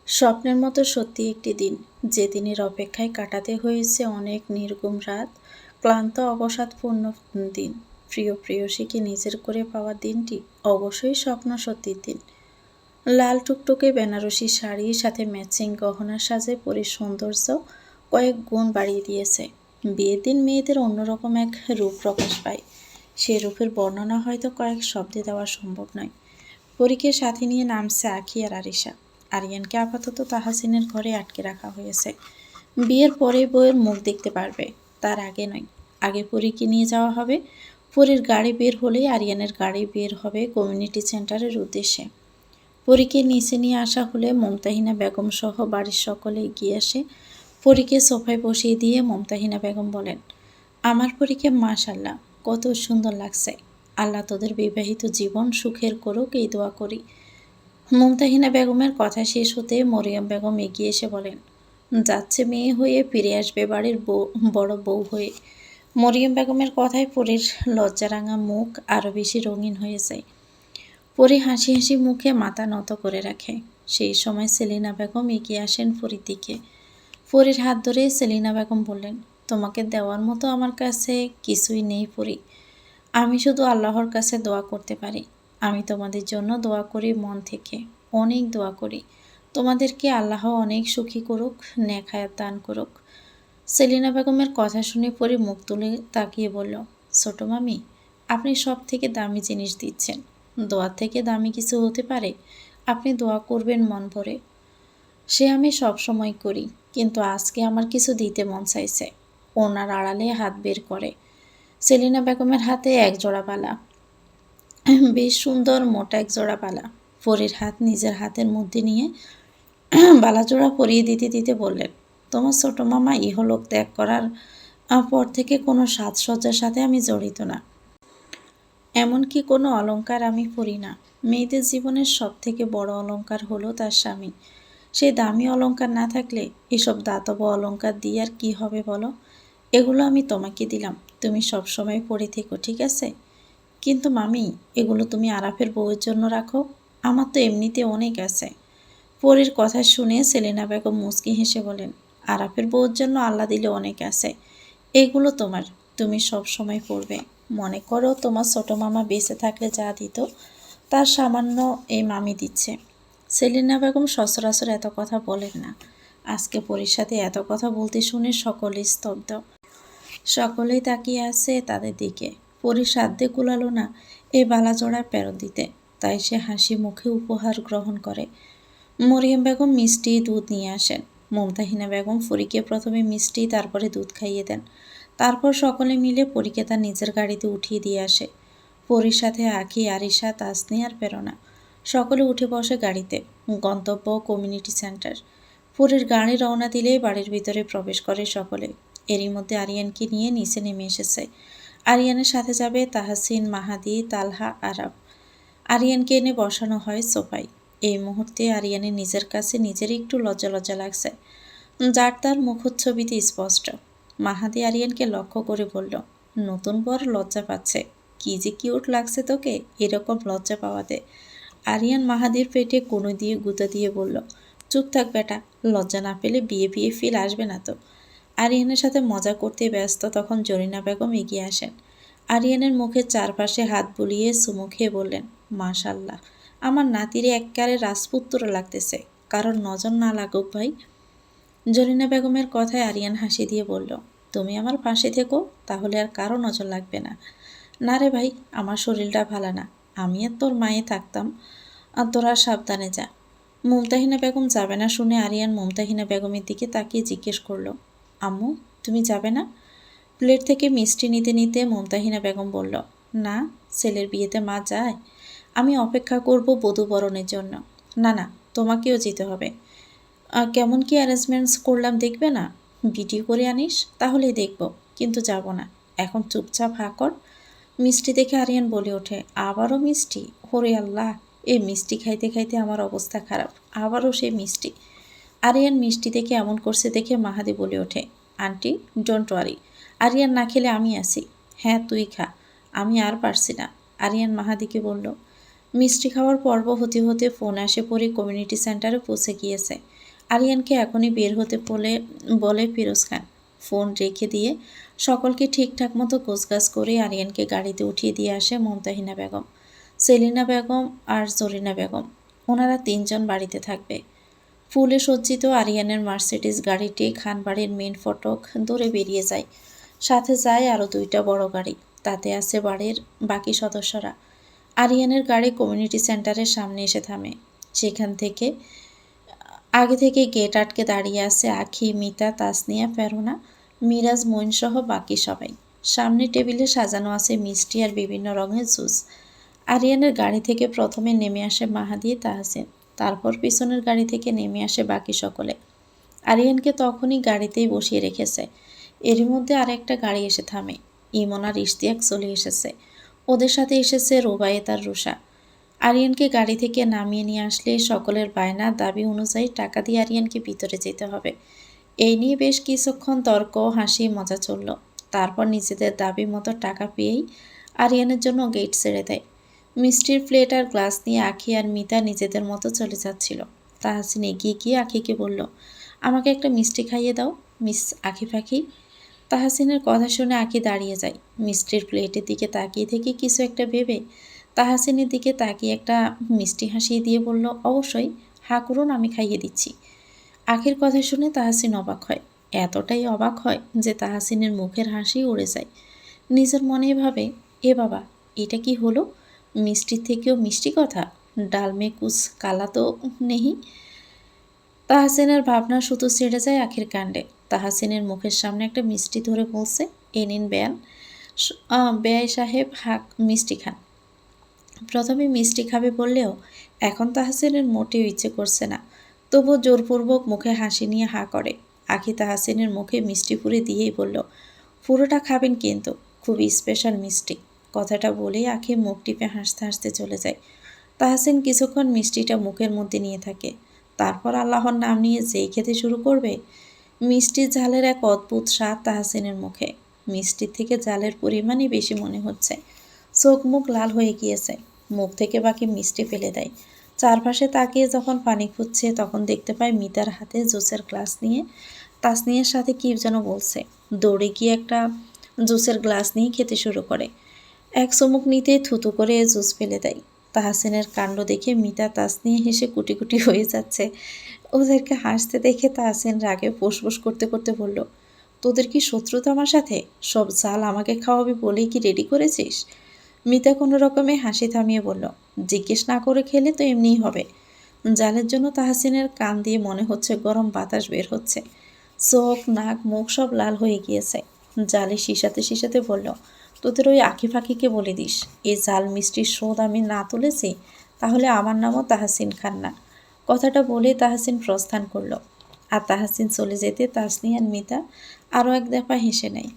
স্বপ্নের মতো সত্যি একটি দিন, যে দিনের অপেক্ষায় কাটাতে হয়েছে অনেক নির্ঘুম রাত, ক্লান্ত অবসাদপূর্ণ দিন। প্রিয় প্রেয়সীকে নিজের করে পাওয়ার দিনটি অবশ্যই স্বপ্ন সত্যির দিন। লাল টুকটুকে বেনারসি শাড়ির সাথে ম্যাচিং গহনার সাজে পরীর সৌন্দর্য কয়েক গুণ বাড়িয়ে দিয়েছে। বিয়ের দিন মেয়েদের অন্যরকম এক রূপ প্রকাশ পায়। সে রূপের বর্ণনা হয়তো কয়েক শব্দে দেওয়া সম্ভব নয়। পরীকে সাথে নিয়ে নামছে আঁখি আর আরিশা। আরিয়ানকে আপাতত তাহসিনের ঘরে আটকে রাখা হয়েছে। বিয়ের পরে বউয়ের মুখ দেখতে পারবে, তার আগে নয়। আগে পরীকে নিয়ে যাওয়া হবে। পরীর গাড়ি বের হলেই আরিয়ানের গাড়ি বের হবে কমিউনিটি সেন্টারের উদ্দেশ্যে। পরীকে নিচে নিয়ে আসা হলে মমতাহিনা বেগম সহ বাড়ির সকলে এগিয়ে আসে। পরীকে সোফায় বসিয়ে দিয়ে মমতাহিনা বেগম বলেন, আমার পরীকে মাশাল্লাহ, কত সুন্দর লাগছে। আল্লাহ তোদের বিবাহিত জীবন সুখের করুক, এই দোয়া করি। মমতাহিনা বেগমের কথা শেষ হতে মরিয়ম বেগম এগিয়ে এসে বলেন, যাচ্ছে মেয়ে হয়ে ফিরে আসবে বাড়ির বড় বউ হয়ে। মরিয়ম বেগমের কথায় পরীর লজ্জারাঙা মুখ আরও বেশি রঙিন হয়ে যায়। পরী হাসি হাসি মুখে মাথা নত করে রাখে। সেই সময় সেলিনা বেগম এগিয়ে আসেন পরীর দিকে। পরীর হাত ধরে সেলিনা বেগম বললেন, তোমাকে দেওয়ার মতো আমার কাছে কিছুই নেই পরী। আমি শুধু আল্লাহর কাছে দোয়া করতে পারি। আমি তোমাদের জন্য দোয়া করি মন থেকে, অনেক দোয়া করি। তোমাদেরকে আল্লাহ অনেক সুখী করুক, নেক হায়াত দান করুক। সেলিনা বেগমের কথা শুনে পরে মুখ তুলে তাকিয়ে বলল, ছোট মামি, আপনি সব থেকে দামি জিনিস দিচ্ছেন। দোয়া থেকে দামি কিছু হতে পারে? আপনি দোয়া করবেন মন ভরে। সে আমি সব সময় করি, কিন্তু আজকে আমার কিছু দিতে মন চাইছে। ওনার আড়ালে হাত বের করে সেলিনা বেগমের হাতে এক জোড়া বালা, বেশ সুন্দর মোটা এক জোড়া বালা। পরীর হাত নিজের হাতের মধ্যে নিয়ে বালা জোড়া পরিয়ে দিতে দিতে বললেন, তোমার ছোট মামা ইহলোক ত্যাগ করার পর থেকে কোনো সাজসজ্জার সাথে আমি জড়িত না। এমনকি কোনো অলংকার আমি পরি না। মেয়েদের জীবনের সব থেকে বড় অলংকার হলো তার স্বামী। সেই দামি অলংকার না থাকলে এসব দাতব অলংকার দিয়ে আর কি হবে বলো? এগুলো আমি তোমাকে দিলাম, তুমি সব সময় পরে থেকো, ঠিক আছে? কিন্তু মামি, এগুলো তুমি আরাফের বউয়ের জন্য রাখো। আমার তো এমনিতে অনেক আছে। পরীর কথা শুনে সেলিনা বেগম মুচকি হেসে বলেন, আরাফের বউয়ের জন্য আল্লাহ দিলে অনেক আছে। এগুলো তোমার, তুমি সব সময় পড়বে। মনে করো তোমার ছোট মামা বেঁচে থাকলে যা দিত, তার সামান্য এই মামি দিচ্ছে। সেলিনা বেগম সচরাচর এত কথা বলেন না। আজকে পরীর সাথে এত কথা বলতে শুনে সকলেই স্তব্ধ। সকলেই তাকিয়ে আছে তাদের দিকে। পরীর সাধ্যে কুলালো না এই বালাজোড়া ফেরত দিতে, তাই সে হাসি মুখে উপহার গ্রহণ করে। মরিয়ম বেগম মিষ্টি দুধ নিয়ে আসেন। মমতাহিনা বেগম পরীকে প্রথমে মিষ্টি, তারপরে দুধ খাইয়ে দেন। তারপর সকলে মিলে পরীকে তার নিজের গাড়িতে উঠিয়ে দিয়ে আসে। পরীর সাথে আঁখি, আরিশা, তাসনি আর প্রেরণা সকলে উঠে বসে গাড়িতে। গন্তব্য কমিউনিটি সেন্টার। পরীর গাড়ি রওনা দিলেই বাড়ির ভিতরে প্রবেশ করে সকলে। এরই মধ্যে আরিয়ানকে নিয়ে নিচে নেমে এসেছে। আরিয়ানের সাথে যাবে তাহসিন, মাহাদি, তালহা, আরাব। আরিয়ানকে এনে বসানো হয় সোফায়। এই মুহূর্তে আরিয়ানের নিজের কাছে নিজেরই একটু লজ্জা লজ্জা লাগছে, যার তার মুখচ্ছবিতে স্পষ্ট। মাহাদি আরিয়ানকে লক্ষ্য করে বলল, নতুন বর লজ্জা পাচ্ছে। কি যে কিউট লাগছে তোকে এরকম লজ্জা পাওয়াতে। আরিয়ান মাহাদির পেটে কোনো দিয়ে গুঁতো দিয়ে বলল, চুপ থাক বেটা, লজ্জা না পেলে বিয়ে বিয়ে ফিল আসবে না তো। আরিয়ানের সাথে মজা করতে ব্যস্ত তখন জরিনা বেগম এগিয়ে আসেন। আরিয়ানের মুখের চারপাশে হাত বুলিয়ে চুমু খেয়ে বললেন, মাশাল্লাহ, আমার নাতিরে এককারে রাজপুত্র লাগতেছে, কারণ নজর না লাগুক ভাই। জরিনা বেগমের কথায় আরিয়ান হাসি দিয়ে বলল, তুমি আমার পাশে থেকো, তাহলে আর কারো নজর লাগবে না। না রে ভাই, আমার শরীরটা ভালো না, আমি আর তোর মায়ে থাকতাম, আর তোরা সাবধানে যা। মুমতাহিনা বেগম যাবে না শুনে আরিয়ান মুমতাহিনা বেগমের দিকে তাকিয়ে জিজ্ঞেস করলো, আম্মু, তুমি যাবে না? প্লেট থেকে মিষ্টি নিতে নিতে মুমতাহিনা বেগম বলল, না, ছেলের বিয়েতে মা যায়, আমি অপেক্ষা করব বধূবরণের জন্য। না না, তোমাকেও যেতে হবে। কেমন কি অ্যারেঞ্জমেন্টস করলাম দেখবে না? ভিডিও করে আনিস, তাহলেই দেখব, কিন্তু যাব না। এখন চুপচাপ হা কর। মিষ্টি দেখে আরিয়ান বলে ওঠে, আবারও মিষ্টি? ওরে আল্লাহ, এই মিষ্টি খাইতে খাইতে আমার অবস্থা খারাপ, আবারও সেই মিষ্টি। আরিয়ান মিষ্টি দেখে এমন করছে দেখে মাহাদি বলে ওঠে, আন্টি ডোন্ট ওয়ারি, আরিয়ান না খেলে আমি আছি। হ্যাঁ তুই খা, আমি আর পারছি না। আরিয়ান মাহাদিকে বলল, মিষ্টি খাওয়ার পর্ব হতে হতে ফোন আসে পরে কমিউনিটি সেন্টারে পৌঁছে গিয়েছে। আরিয়ানকে এখনই বের হতে বলে ফিরোজ খান। ফোন রেখে দিয়ে সকলকে ঠিকঠাক মতো গোছগাছ করে আরিয়ানকে গাড়িতে উঠিয়ে দিয়ে আসে মুমতাহিনা বেগম, সেলিনা বেগম আর জরিনা বেগম। ওনারা ৩ জন বাড়িতে থাকবে। ফুলে সজ্জিত আরিয়ানের মার্সিডিজ গাড়িটি খানবাড়ির মেন ফটক ধরে বেরিয়ে যায়। সাথে যায় আরও 2টা বড় গাড়ি, তাতে আছে বাড়ির বাকি সদস্যরা। আরিয়ানের গাড়ি কমিউনিটি সেন্টারের সামনে এসে থামে। সেখান থেকে আগে থেকে গেট আটকে দাঁড়িয়ে আছে আখি, মিতা, তাসনিয়া, ফেরোনা, মিরাজ, মইনসহ বাকি সবাই। সামনে টেবিলে সাজানো আছে মিষ্টি আর বিভিন্ন রঙের জুস। আরিয়ানের গাড়ি থেকে প্রথমে নেমে আসে মাহাদি, তাহসিন, তারপর পিছনের গাড়ি থেকে নেমে আসে বাকি সকলে। আরিয়ানকে তখনই গাড়িতেই বসিয়ে রেখেছে। এরই মধ্যে আরেকটা গাড়ি এসে থামে। ইমন আর ইশতিয়াক চলে এসেছে। ওদের সাথে এসেছে রুবায়েত আর রুষা। আরিয়ানকে গাড়ি থেকে নামিয়ে নিয়ে আসলে সকলের বায়না দাবি অনুযায়ী টাকা দিয়ে আরিয়ানকে ভিতরে যেতে হবে। এই নিয়ে বেশ কিছুক্ষণ তর্ক, হাসি, মজা চলল। তারপর নিজেদের দাবি মতো টাকা পেয়েই আরিয়ানের জন্য গেট ছেড়ে দেয়। মিষ্টির প্লেট আর গ্লাস নিয়ে আখি আর মিতা নিজেদের মতো চলে যাচ্ছিল। তাহসিন এগিয়ে গিয়ে আখিকে বলল, আমাকে একটা মিষ্টি খাইয়ে দাও মিস আখি পাখি। তাহসিনের কথা শুনে আখি দাঁড়িয়ে যায়। মিষ্টির প্লেটের দিকে তাকিয়ে থেকে কিছু একটা ভেবে তাহসিনের দিকে তাকিয়ে একটা মিষ্টি হাসিয়ে দিয়ে বলল, অবশ্যই, হাঁ করুন, আমি খাইয়ে দিচ্ছি। আখির কথা শুনে তাহসিন অবাক হয়। এতটাই অবাক হয় যে তাহসিনের মুখের হাসি উড়ে যায়। নিজের মনে ভাবে, এ বাবা, এটা কি হলো? মিষ্টির থেকেও মিষ্টি কথা, ডাল মে কুছ কালা তো নেহি। তাহসিনের ভাবনা শুধু ছেড়ে যায় আখির কাণ্ডে। তাহসিনের মুখের সামনে একটা মিষ্টি ধরে বলছে, এ নিন বেয়াই সাহেব, হাক মিষ্টি খান। প্রথমে মিষ্টি খাবে বললেও এখন তাহসিনের মোটেও ইচ্ছে করছে না। তবু জোরপূর্বক মুখে হাসি নিয়ে হাঁ করে। আখি তাহসিনের মুখে মিষ্টি পুরে দিয়েই বলল, পুরোটা খাবেন কিন্তু, খুবই স্পেশাল মিষ্টি। কথাটা বলেই আখি মুখ টিপে হাসতে হাসতে চলে যায়। তাহসিন কিছুক্ষণ মিষ্টিটা মুখের মধ্যে নিয়ে থাকে। তারপর আল্লাহর নাম নিয়ে যেই খেতে শুরু করবে, মিষ্টির ঝালের এক অদ্ভুত স্বাদ তাহসিনের মুখে। মিষ্টির থেকে ঝালের পরিমাণই বেশি মনে হচ্ছে। চোখ মুখ লাল হয়ে গিয়েছে। মুখ থেকে বাকি মিষ্টি ফেলে দেয়। চারপাশে তাকিয়ে যখন পানি খুঁজছে তখন দেখতে পায় মিতার হাতে জুসের গ্লাস নিয়ে তাসনিয়ার সাথে কী যেন বলছে। দৌড়ে গিয়ে একটা জুসের গ্লাস নিয়ে খেতে শুরু করে। এক চুমুক নিতে থুতু করে জুস ফেলে দেয়। তাহসিনের কাণ্ড দেখে মিতা তাসনিয়া হেসে কুটি কুটি হয়ে যাচ্ছে। ওদেরকে হাসতে দেখে তাহসিন রাগে ফুসফুস করতে করতে বলল, তোদের কি শত্রুতা আমার সাথে? সব জাল আমাকে খাওয়াবি বলেই কি রেডি করেছিস? মিতা কোনো রকমে হাসি থামিয়ে বলল, জিজ্ঞেস না করে খেলে তো এমনিই হবে। জালের জন্য তাহসিনের কান দিয়ে মনে হচ্ছে গরম বাতাস বের হচ্ছে। চোখ, নাক, মুখ সব লাল হয়ে গিয়েছে। জালে শিশাতে বলল, তোদের ওই আঁখি ফাঁকিকে বলে দিস, এই জাল মিষ্টির শোধ আমি না তুলেছি তাহলে আমার নামও তাহসিন খান না। কথাটা বলে তাহসিন প্রস্থান করল। আর তাহসিন চলে যেতে তাসনিয়া আর মিতা আরও এক দফা হেসে নেয়।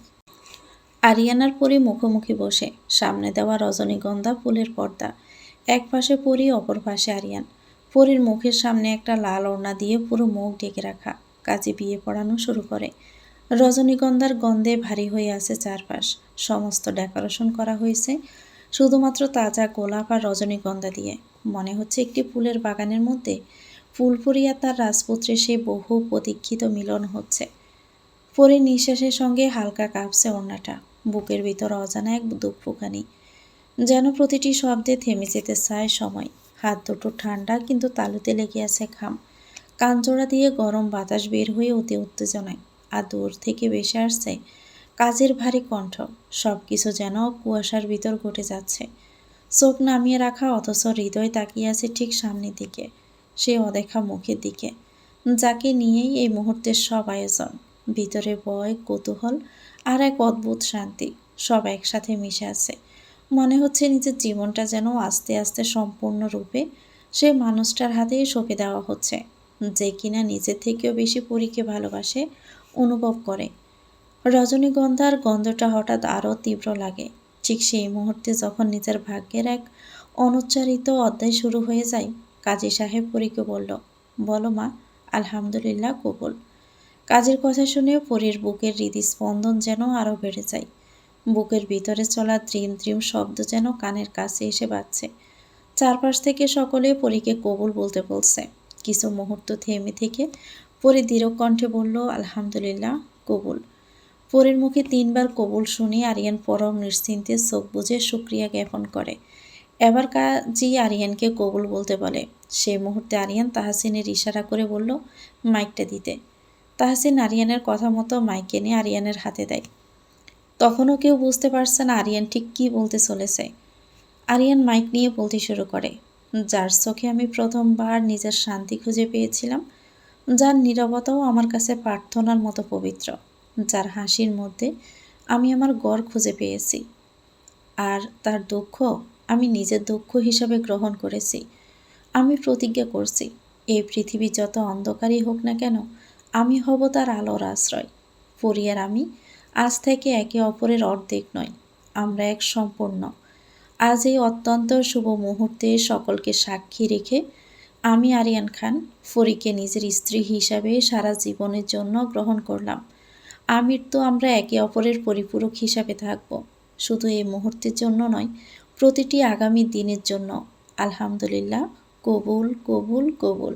আরিয়ানার পরি মুখোমুখি বসে, সামনে দেওয়া রজনীগন্ধা ফুলের পর্দা। এক পাশে পরি, অপর পাশে আরিয়ান। পরীর মুখের সামনে একটা লাল ওড়না দিয়ে পুরো মুখ ঢেকে রাখা। কাজে বিয়ে পড়ানো শুরু করে। রজনীগন্ধার গন্ধে ভারী হয়ে আছে চারপাশ। সমস্ত ডেকোরেশন করা হয়েছে শুধুমাত্র তাজা গোলাপ আর রজনীগন্ধা দিয়ে। মনে হচ্ছে একটি ফুলের বাগানের মধ্যে ফুলপুরি আর তার রাজপুত্রের সেই বহু প্রতীক্ষিত মিলন হচ্ছে। পরীর নিঃশ্বাসের সঙ্গে হালকা কাঁপছে ওড়নাটা। বুকের ভিতর অজানা এক দুঃখফুকানি। যেন প্রতিটি শব্দে থেমে যেতে চায় সময়। হাত দুটো ঠান্ডা কিন্তু তালুতে লেগে আছে ঘাম। কানজোড়া দিয়ে গরম বাতাস বের হয়ে অতি উত্তেজনায়। আর দূর থেকে ভেসে আসছে কাজের ভারী কণ্ঠ। সব কিছু যেন কুয়াশার ভিতর ঘটে যাচ্ছে। চোখ নামিয়ে রাখা অথচ হৃদয় তাকিয়ে আছে ঠিক সামনের দিকে, সে অদেখা মুখের দিকে, যাকে নিয়েই এই মুহূর্তের সব আয়োজন। ভিতরে ভয়, কৌতূহল আর এক অদ্ভুত শান্তি সব একসাথে মিশে আছে। মনে হচ্ছে নিজের জীবনটা যেন আস্তে আস্তে সম্পূর্ণরূপে সে মানুষটার হাতেই সঁপে দেওয়া হচ্ছে, যে কিনা নিজের থেকেও বেশি পরীকে ভালোবাসে, অনুভব করে। রজনীগন্ধার গন্ধটা হঠাৎ আরও তীব্র লাগে। ঠিক সেই মুহূর্তে যখন নিজের ভাগ্যের এক অনুচ্চারিত অধ্যায় শুরু হয়ে যায়, কাজী সাহেব পরীকে বলল, বলো মা, আলহামদুলিল্লাহ কবুল। কাজের কথা শুনে পরীর বুকের হৃদস্পন্দন যেন আরও বেড়ে যায়। বুকের ভিতরে চলা দ্রিম দ্রিম শব্দ যেন কানের কাছে এসে বাজছে। চারপাশ থেকে সকলে পরীকে কবুল বলতে বলছে। কিছু মুহূর্ত থেমে থেকে পরী দৃঢ় কণ্ঠে বলল, আলহামদুলিল্লাহ, কবুল। পরীর মুখে 3বার কবুল শুনে আরিয়ান পরম নিশ্চিন্তে চোখ বুজে শুকরিয়া জ্ঞাপন করে। এবার কাজী আরিয়ানকে কবুল বলতে বলে। সেই মুহূর্তে আরিয়ান তাহসিনের ইশারা করে বলল, মাইকটা দিতে। তাহসিন আরিয়ানের কথা মতো মাইক এনে আরিয়ানের হাতে দেয়। তখনও কেউ বুঝতে পারছে না আরিয়ান ঠিক কী বলতে চলেছে। আরিয়ান মাইক নিয়ে বলতে শুরু করে, যার চোখে আমি প্রথমবার নিজের শান্তি খুঁজে পেয়েছিলাম, যার নীরবতাও আমার কাছে প্রার্থনার মতো পবিত্র, যার হাসির মধ্যে আমি আমার গড় খুঁজে পেয়েছি, আর তার দুঃখ আমি নিজের দুঃখ হিসাবে গ্রহণ করেছি। আমি প্রতিজ্ঞা করছি, এই পৃথিবী যত অন্ধকারই হোক না কেন, আমি হব তার আলোর আশ্রয়। পরী আর আমি আজ থেকে একে অপরের অর্ধেক নয়, আমরা এক সম্পূর্ণ। আজ এই অত্যন্ত শুভ মুহূর্তে সকলকে সাক্ষী রেখে আমি আরিয়ান খান পরীকে নিজের স্ত্রী হিসাবে সারা জীবনের জন্য গ্রহণ করলাম। আমৃত্যু আমরা একে অপরের পরিপূরক হিসাবে থাকব, শুধু এই মুহূর্তের জন্য নয়, প্রতিটি আগামী দিনের জন্য। আলহামদুলিল্লাহ, কবুল কবুল কবুল।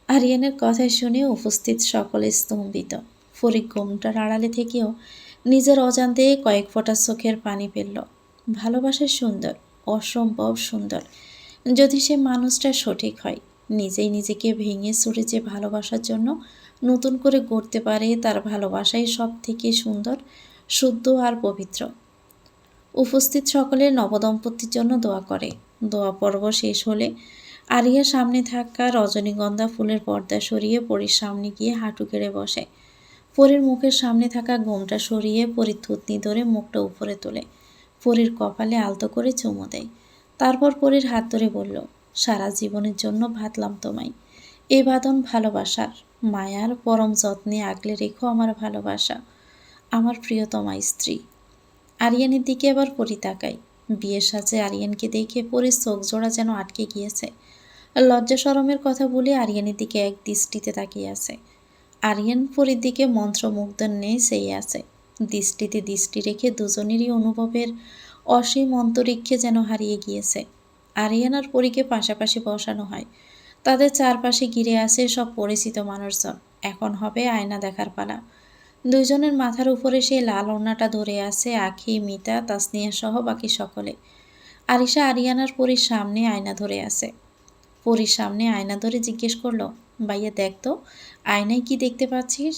আরিয়ানের কথা শুনে উপস্থিত সকলে স্তম্ভিত। ফরিক ঘোমটার আড়ালে থেকেও নিজের অজান্তে কয়েক ফোঁটা চোখের পানি ফেলল। ভালোবাসা সুন্দর, অসম্ভব সুন্দর, যদি সে মানুষটা সঠিক হয়। নিজেই নিজেকে ভেঙে চুরে যে ভালোবাসার জন্য নতুন করে গড়তে পারে, তার ভালোবাসাই সব থেকে সুন্দর, শুদ্ধ আর পবিত্র। উপস্থিত সকলে নবদম্পতির জন্য দোয়া করে। দোয়া পর্ব শেষ হলে আরিয়া সামনে থাকা রজনীগন্ধা ফুলের পর্দা সরিয়ে পরীর সামনে গিয়ে হাঁটু গেড়ে বসে। পরীর মুখের সামনে থাকা ঘোমটা সরিয়ে পরীর থুতনি ধরে মুখটা উপরে তোলে। পরীর কপালে আলতো করে চুমু দেয়। তারপর পরীর হাত ধরে বলল, সারা জীবনের জন্য বাঁধলাম তোমায়। এই বাঁধন ভালোবাসার, মায়ার, পরম যত্নে আগলে রেখো আমার ভালোবাসা, আমার প্রিয়তমা স্ত্রী। আরিয়ানের দিকে এবার পরী তাকায়। বিয়ের সাজে আরিয়ানকে দেখে পরীর চোখ জোড়া যেন আটকে গিয়েছে। লজ্জা শরমের কথা বলে আরিয়ানের দিকে এক দৃষ্টিতে তাকিয়ে আছে। আরিয়ান পরীর দিকে মন্ত্রমুগ্ধের নেই চেয়ে আছে। দৃষ্টিতে দৃষ্টি রেখে দুজনেরই অনুভবের অসীম অন্তরিক্ষে যেন হারিয়ে গিয়েছে। আরিয়ান আর পরীকে পাশাপাশি বসানো হয়। তাদের চারপাশে ঘিরে আছে সব পরিচিত মানুষজন। এখন হবে আয়না দেখার পালা। দুইজনের মাথার উপরে সেই লাল ওড়নাটা ধরে আছে আখি, মিতা, তাসনিয়া সহ বাকি সকলে। আরিশা আরিয়ানার পরীর সামনে আয়না ধরে আছে। পরীর সামনে আয়না ধরে জিজ্ঞেস করলো, ভাইয়া দেখ তো, আয়নায় কি দেখতে পাচ্ছিস?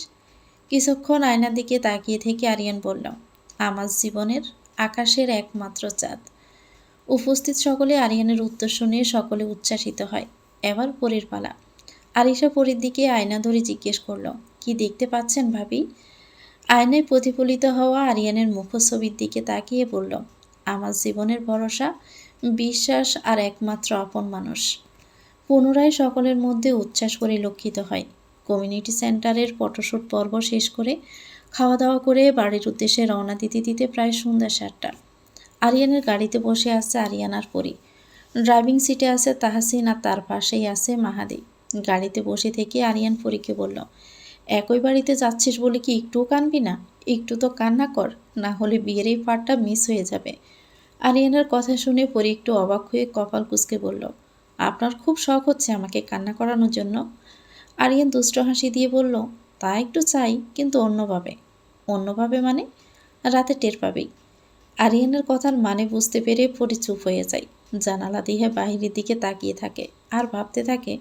কিছুক্ষণ আয়নার দিকে তাকিয়ে থেকে আরিয়ান বলল, আমার জীবনের আকাশের একমাত্র চাঁদ। উপস্থিত সকলে আরিয়ানের উত্তর শুনে সকলে উচ্ছ্বাসিত হয়। এবার পরীর পালা। আরিশা পরীর দিকে আয়না ধরে জিজ্ঞেস করলো, কি দেখতে পাচ্ছেন ভাবি? আয়নায় প্রতিফলিত হওয়া আরিয়ানের মুখছবির দিকে তাকিয়ে বলল, আমার জীবনের ভরসা, বিশ্বাস আর একমাত্র আপন মানুষ। পুনরায় সকলের মধ্যে উচ্ছ্বাস পরিলক্ষিত হয়। কমিউনিটি সেন্টারের ফটোশ্যুট পর্ব শেষ করে খাওয়া দাওয়া করে বাড়ির উদ্দেশ্যে রওনা দিতে দিতে প্রায় সন্ধ্যা 7টা। আরিয়ানের গাড়িতে বসে আছে আরিয়ানার পরী। ড্রাইভিং সিটে আছে তাহসিন আর তার পাশেই আছে মাহাদি। গাড়িতে বসে থেকে আরিয়ান পরীকে বলল, একই বাড়িতে যাচ্ছিস বলে কি একটুও কাঁদবি না? একটু তো কান্না কর, না হলে বিয়ের এই পার্টটা মিস হয়ে যাবে। আরিয়ানের কথা শুনে পরী একটু অবাক হয়ে কপাল কুঁচকে বলল, আপনার খুব শখ হচ্ছে আমাকে কান্না করানোর জন্য? আরিয়ান দুষ্ট হাসি দিয়ে বলল, তা একটু চাই, কিন্তু অন্যভাবে। অন্যভাবে মানে? রাতে টের পাবেই। আরিয়ানের কথার মানে বুঝতে পেরে পরী চুপ হয়ে যায়। জানালা দিয়ে বাহিরের দিকে তাকিয়ে থাকে আর ভাবতে থাকে,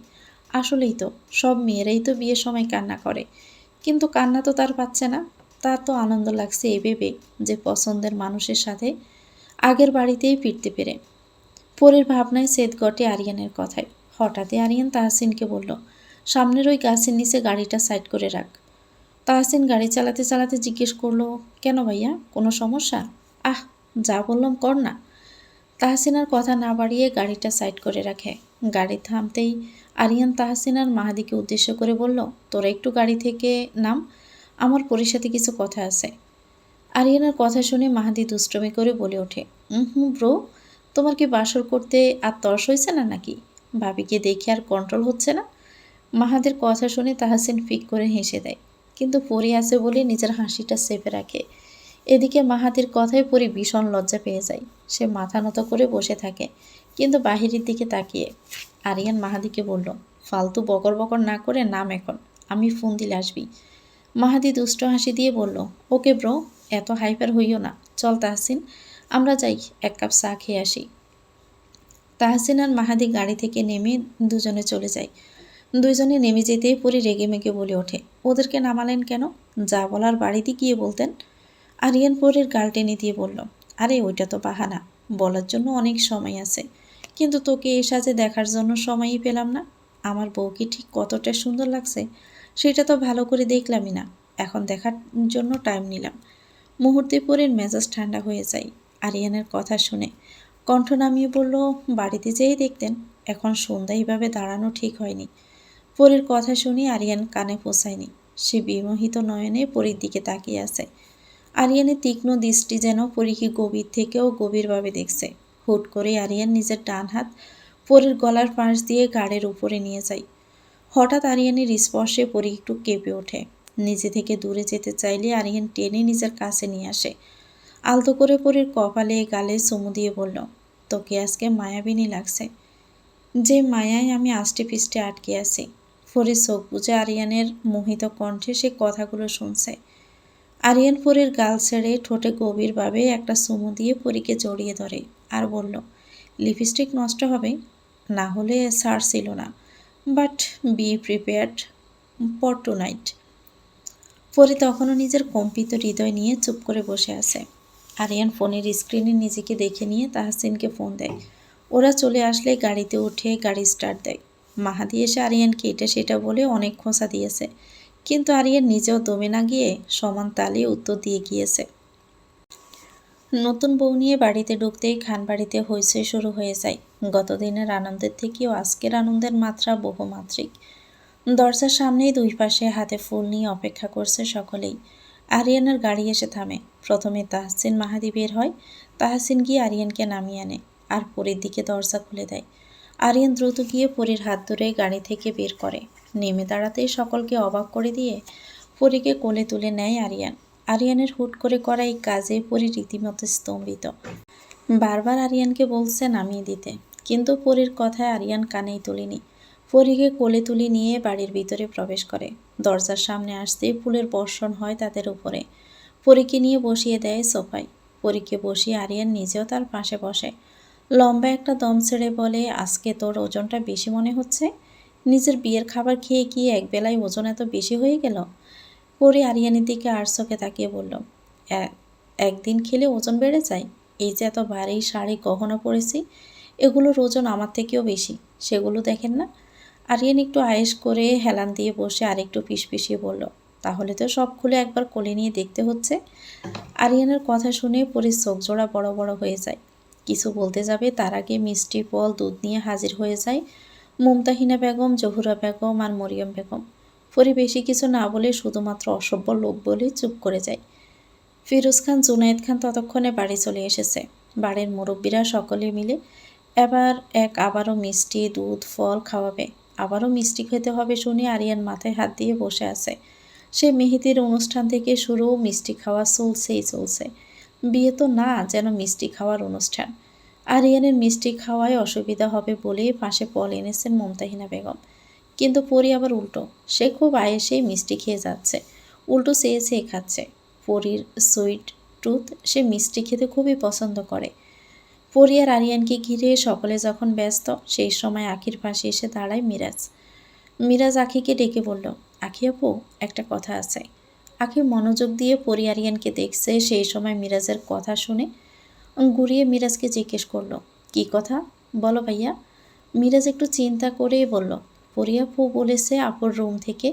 আসলেই তো সব মেয়েরাই তো বিয়ের সময় কান্না করে, কিন্তু কান্না তো তার পাচ্ছে না। তার তো আনন্দ লাগছে এই ভেবে যে পছন্দের মানুষের সাথে আগের বাড়িতেই ফিরতে পেরে। পরের ভাবনায় সেদ ঘটে আরিয়ানের কথায়। হঠাৎই আরিয়ান তাহসিনকে বলল, সামনের ওই গাছের নিচে গাড়িটা সাইড করে রাখ। তাহসিন গাড়ি চালাতে চালাতে জিজ্ঞেস করলো, কেন ভাইয়া, কোনো সমস্যা? আহ, যা বললাম কর না। তাহসিনার কথা না বাড়িয়ে গাড়িটা সাইড করে রাখে। গাড়ি থামতেই আরিয়ান তাহসিন আর মাহাদিকে উদ্দেশ্য করে বলল, তোরা একটু গাড়ি থেকে নাম, আমার পরীর সাথে কিছু কথা আছে। আরিয়ানের কথা শুনে মাহাদি দুষ্টমি করে বলে ওঠে, ব্রো, তোমার কি বাসর করতে আর তর্স হয়েছে না নাকি? ভাবিকে দেখে আর কন্ট্রোল হচ্ছে না? মাহাদির কথা শুনে তাহসিন ফিক করে হেসে দেয়, কিন্তু পরী আছে বলে নিজের হাসিটা চেপে রাখে। এদিকে মাহাদির কথায় পরী ভীষণ লজ্জা পেয়ে যায়। সে মাথা নত করে বসে থাকে। কিন্তু বাহিরের দিকে তাকিয়ে আরিয়ান মাহাদিকে বলল, ফালতু বকর বকর না করে নাম এখন, আমি ফোন দিলে আসবি। মাহাদি দুষ্ট হাসি দিয়ে বলল, ওকে ব্রো, এত হাইপার হইও না, চল তাহসিন, আমরা যাই, এক কাপ চা খেয়ে আসি। তাহসিন আর মাহাদি গাড়ি থেকে নেমে দুজনে চলে যায়। দুইজনে নেমে যেতেই পরি রেগেমেগে বলে ওঠে, ওদেরকে নামালেন কেন? যা বলার বাড়িতে গিয়ে বলতেন। আরিয়ান পরের গাল টেনে দিয়ে বলল, আরে ওইটা তো বাহানা, বলার জন্য অনেক সময় আছে, কিন্তু তোকে এ সাজে দেখার জন্য সময়ই পেলাম না। আমার বউকে ঠিক কতটা সুন্দর লাগছে সেটা তো ভালো করে দেখলামই না, এখন দেখার জন্য টাইম নিলাম। মুহূর্তে পরের মেজাজ ঠান্ডা হয়ে যায় আরিয়ানের কথা শুনে। কণ্ঠ নামিয়ে বলল, বাড়িতে যেয়েই দেখতেন, এখন সন্ধ্যা এইভাবে দাঁড়ানো ঠিক হয়নি। পরীর কথা শুনে আরিয়ান কানে পৌঁছায়নি। সে বিমোহিত নয়নে পরীর দিকে তাকিয়ে আছে। আরিয়ানের তীক্ষ্ণ দৃষ্টি যেন পরীকে গভীর থেকেও গভীরভাবে দেখছে। হুট করে আরিয়ান নিজের ডান হাত পরীর গলার পাশ দিয়ে গাড়ের উপরে নিয়ে যায়। হঠাৎ আরিয়ানের স্পর্শে পরী একটু কেঁপে ওঠে। নিজে থেকে দূরে যেতে চাইলে আরিয়ান টেনে নিজের কাছে নিয়ে আসে। আলতো করে পরীর কপালে গালে চুমু দিয়ে বলল, তোকে আজকে মায়াবিনী লাগছে, যে মায়ায় আমি আষ্টে পিষ্টে আটকে আছি। ফরির চোখ বুজে আরিয়ানের মোহিত কণ্ঠে সে কথাগুলো শুনছে। আরিয়ান পরীর গাল ছেড়ে ঠোঁটে গভীরভাবে একটা চুমু দিয়ে পরীকে জড়িয়ে ধরে আর বলল, লিপস্টিক নষ্ট হবে, না হলে ছাড় ছিল না, but be prepared for tonight. পরি তখনও নিজের কম্পিত হৃদয় নিয়ে চুপ করে বসে আছে। আরিয়ান ফোনের স্ক্রিনে নিজেকে দেখে নিয়ে তাহসিনকে ফোন দেয়। ওরা চলে আসলে গাড়িতে উঠে গাড়ি স্টার্ট দেয়। মাহাদি এসে আরিয়ানকে এটা সেটা বলে অনেক খোঁচা দিয়েছে, কিন্তু আরিয়ান নিজেও দমে না গিয়ে সমান তালে উত্তর দিয়ে গিয়েছে। নতুন বউ নিয়ে বাড়িতে ঢুকতেই খানবাড়িতে হইচই শুরু হয়ে যায়। গতদিনের আনন্দের থেকেও আজকের আনন্দের মাত্রা বহুমাত্রিক। দরজার সামনেই দুই পাশে হাতে ফুল নিয়ে অপেক্ষা করছে সকলেই। আরিয়ানের গাড়ি এসে থামে। প্রথমে তাহসিন মাহাদি বের হয়। তাহসিন গিয়ে আরিয়ানকে নামিয়ে আনে আর পরীর দিকে দরজা খুলে দেয়। আরিয়ান দ্রুত গিয়ে পরীর হাত ধরে গাড়ি থেকে বের করে। নেমে দাঁড়াতেই সকলকে অবাক করে দিয়ে পরীকে কোলে তুলে নেয় আরিয়ান। আরিয়ানের হুট করে করা এই কাজে পরী রীতিমতো স্তম্ভিত। বারবার আরিয়ানকে বলছে নামিয়ে দিতে, কিন্তু পরীর কথায় আরিয়ান কানেই তুলেনি। পরীকে কোলে তুলে নিয়ে বাড়ির ভিতরে প্রবেশ করে। দরজার সামনে আসতেই ফুলের বর্ষণ হয় তাদের উপরে। পরীকে নিয়ে বসিয়ে দেয় সোফায়। পরীকে বসিয়ে আরিয়ান নিজেও তার পাশে বসে। লম্বা একটা দম ছেড়ে বলে, আজকে তোর ওজনটা বেশি মনে হচ্ছে? নিজের বিয়ের খাবার খেয়ে কি একবেলায় ওজন এত বেশি হয়ে গেল? পরী আরিয়ানের দিকে আর চোখে তাকিয়ে বলল, একদিন খেলে ওজন বেড়ে যায়? এই যে এত ভারী শাড়ি গহনা পরেছি, এগুলোর ওজন আমার থেকেও বেশি, সেগুলো দেখেন না? আরিয়ান একটু আয়েশ করে হেলান দিয়ে বসে আরেকটু পিষপিষিয়ে বলল, তাহলে তো সব খুলে একবার কোলে নিয়ে দেখতে হচ্ছে। আরিয়ানের কথা শুনে পরীর চোখ জোড়া বড় বড় হয়ে যায়। কিছু বলতে যাবে তার আগে মিষ্টি ফল দুধ নিয়ে হাজির হয়ে যায় মুমতাহিনা বেগম, জহুরা বেগম আর মরিয়ম বেগম। পরী বেশি কিছু না বলে শুধুমাত্র অসভ্য লোক বলে চুপ করে যায়। ফিরোজ খান, জুনায়েদ খান ততক্ষণে বাড়ি চলে এসেছে। বাড়ির মুরব্বীরা সকলে মিলে এবার আবারও মিষ্টি দুধ ফল খাওয়াবে। আবারও মিষ্টি খেতে হবে শুনে আরিয়ান মাথায় হাত দিয়ে বসে আছে। সে মেহেদির অনুষ্ঠান থেকে শুরু, মিষ্টি খাওয়া চলছেই চলছে। বিয়ে তো না, যেন মিষ্টি খাওয়ার অনুষ্ঠান। আরিয়ানের মিষ্টি খাওয়ায় অসুবিধা হবে বলে পাশে ফল এনেছেন মুমতাহিনা বেগম। কিন্তু পরী আবার উল্টো, সে খুব আয়েসেই মিষ্টি খেয়ে যাচ্ছে, উল্টো চেয়ে চেয়ে খাচ্ছে। পরীর সুইট টুথ, সে মিষ্টি খেতে খুবই পছন্দ করে। পরী আর আরিয়ানকে ঘিরে সকলে যখন ব্যস্ত, সেই সময় আখির পাশে এসে দাঁড়ায় মিরাজ। মিরাজ আখিকে ডেকে বলল, আখি আপু, একটা কথা আছে। আখি মনোযোগ দিয়ে পরী আরিয়ানকে দেখছে। সেই সময় মিরাজের কথা শুনে ঘুরিয়ে মিরাজকে জিজ্ঞেস করলো, কি কথা বলো ভাইয়া? মিরাজ একটু চিন্তা করে বলল, পরী আপু বলেছে আপুর রুম থেকে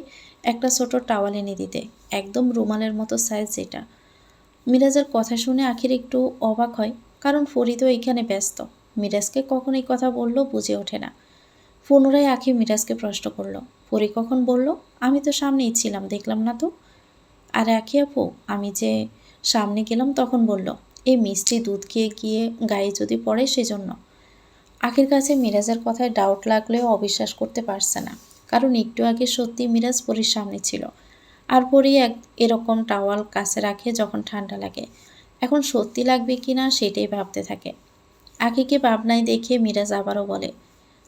একটা ছোট টাওয়াল এনে দিতে, একদম রুমালের মতো সাইজ যেটা। মিরাজের কথা শুনে আখির একটু অবাক হয়, কারণ ফরিদ তো এখানে ব্যস্ত। মিরাজকে কখন এই কথা বলল বুঝে ওঠে না। পুনরায় আখি মিরাজকে প্রশ্ন করল, পরি কখন বলল? আমি তো সামনেই ছিলাম, দেখলাম না তো। আর আখি আপু, আমি যে সামনে গেলাম তখন বলল, এই মিষ্টি দুধ খেয়ে গিয়ে গায়ে যদি পড়ে সেজন্য। আখির কাছে মিরাজের কথায় ডাউট লাগলেও অবিশ্বাস করতে পারছে না, কারণ একটু আগে সত্যি মিরাজ পরির সামনে ছিল। আর পরি এরকম টাওয়াল কাছে রাখে যখন ঠান্ডা লাগে। এখন সত্যি লাগবে কি না সেটাই ভাবতে থাকে। আখিকে ভাবনায় দেখে মিরাজ আবারও বলে,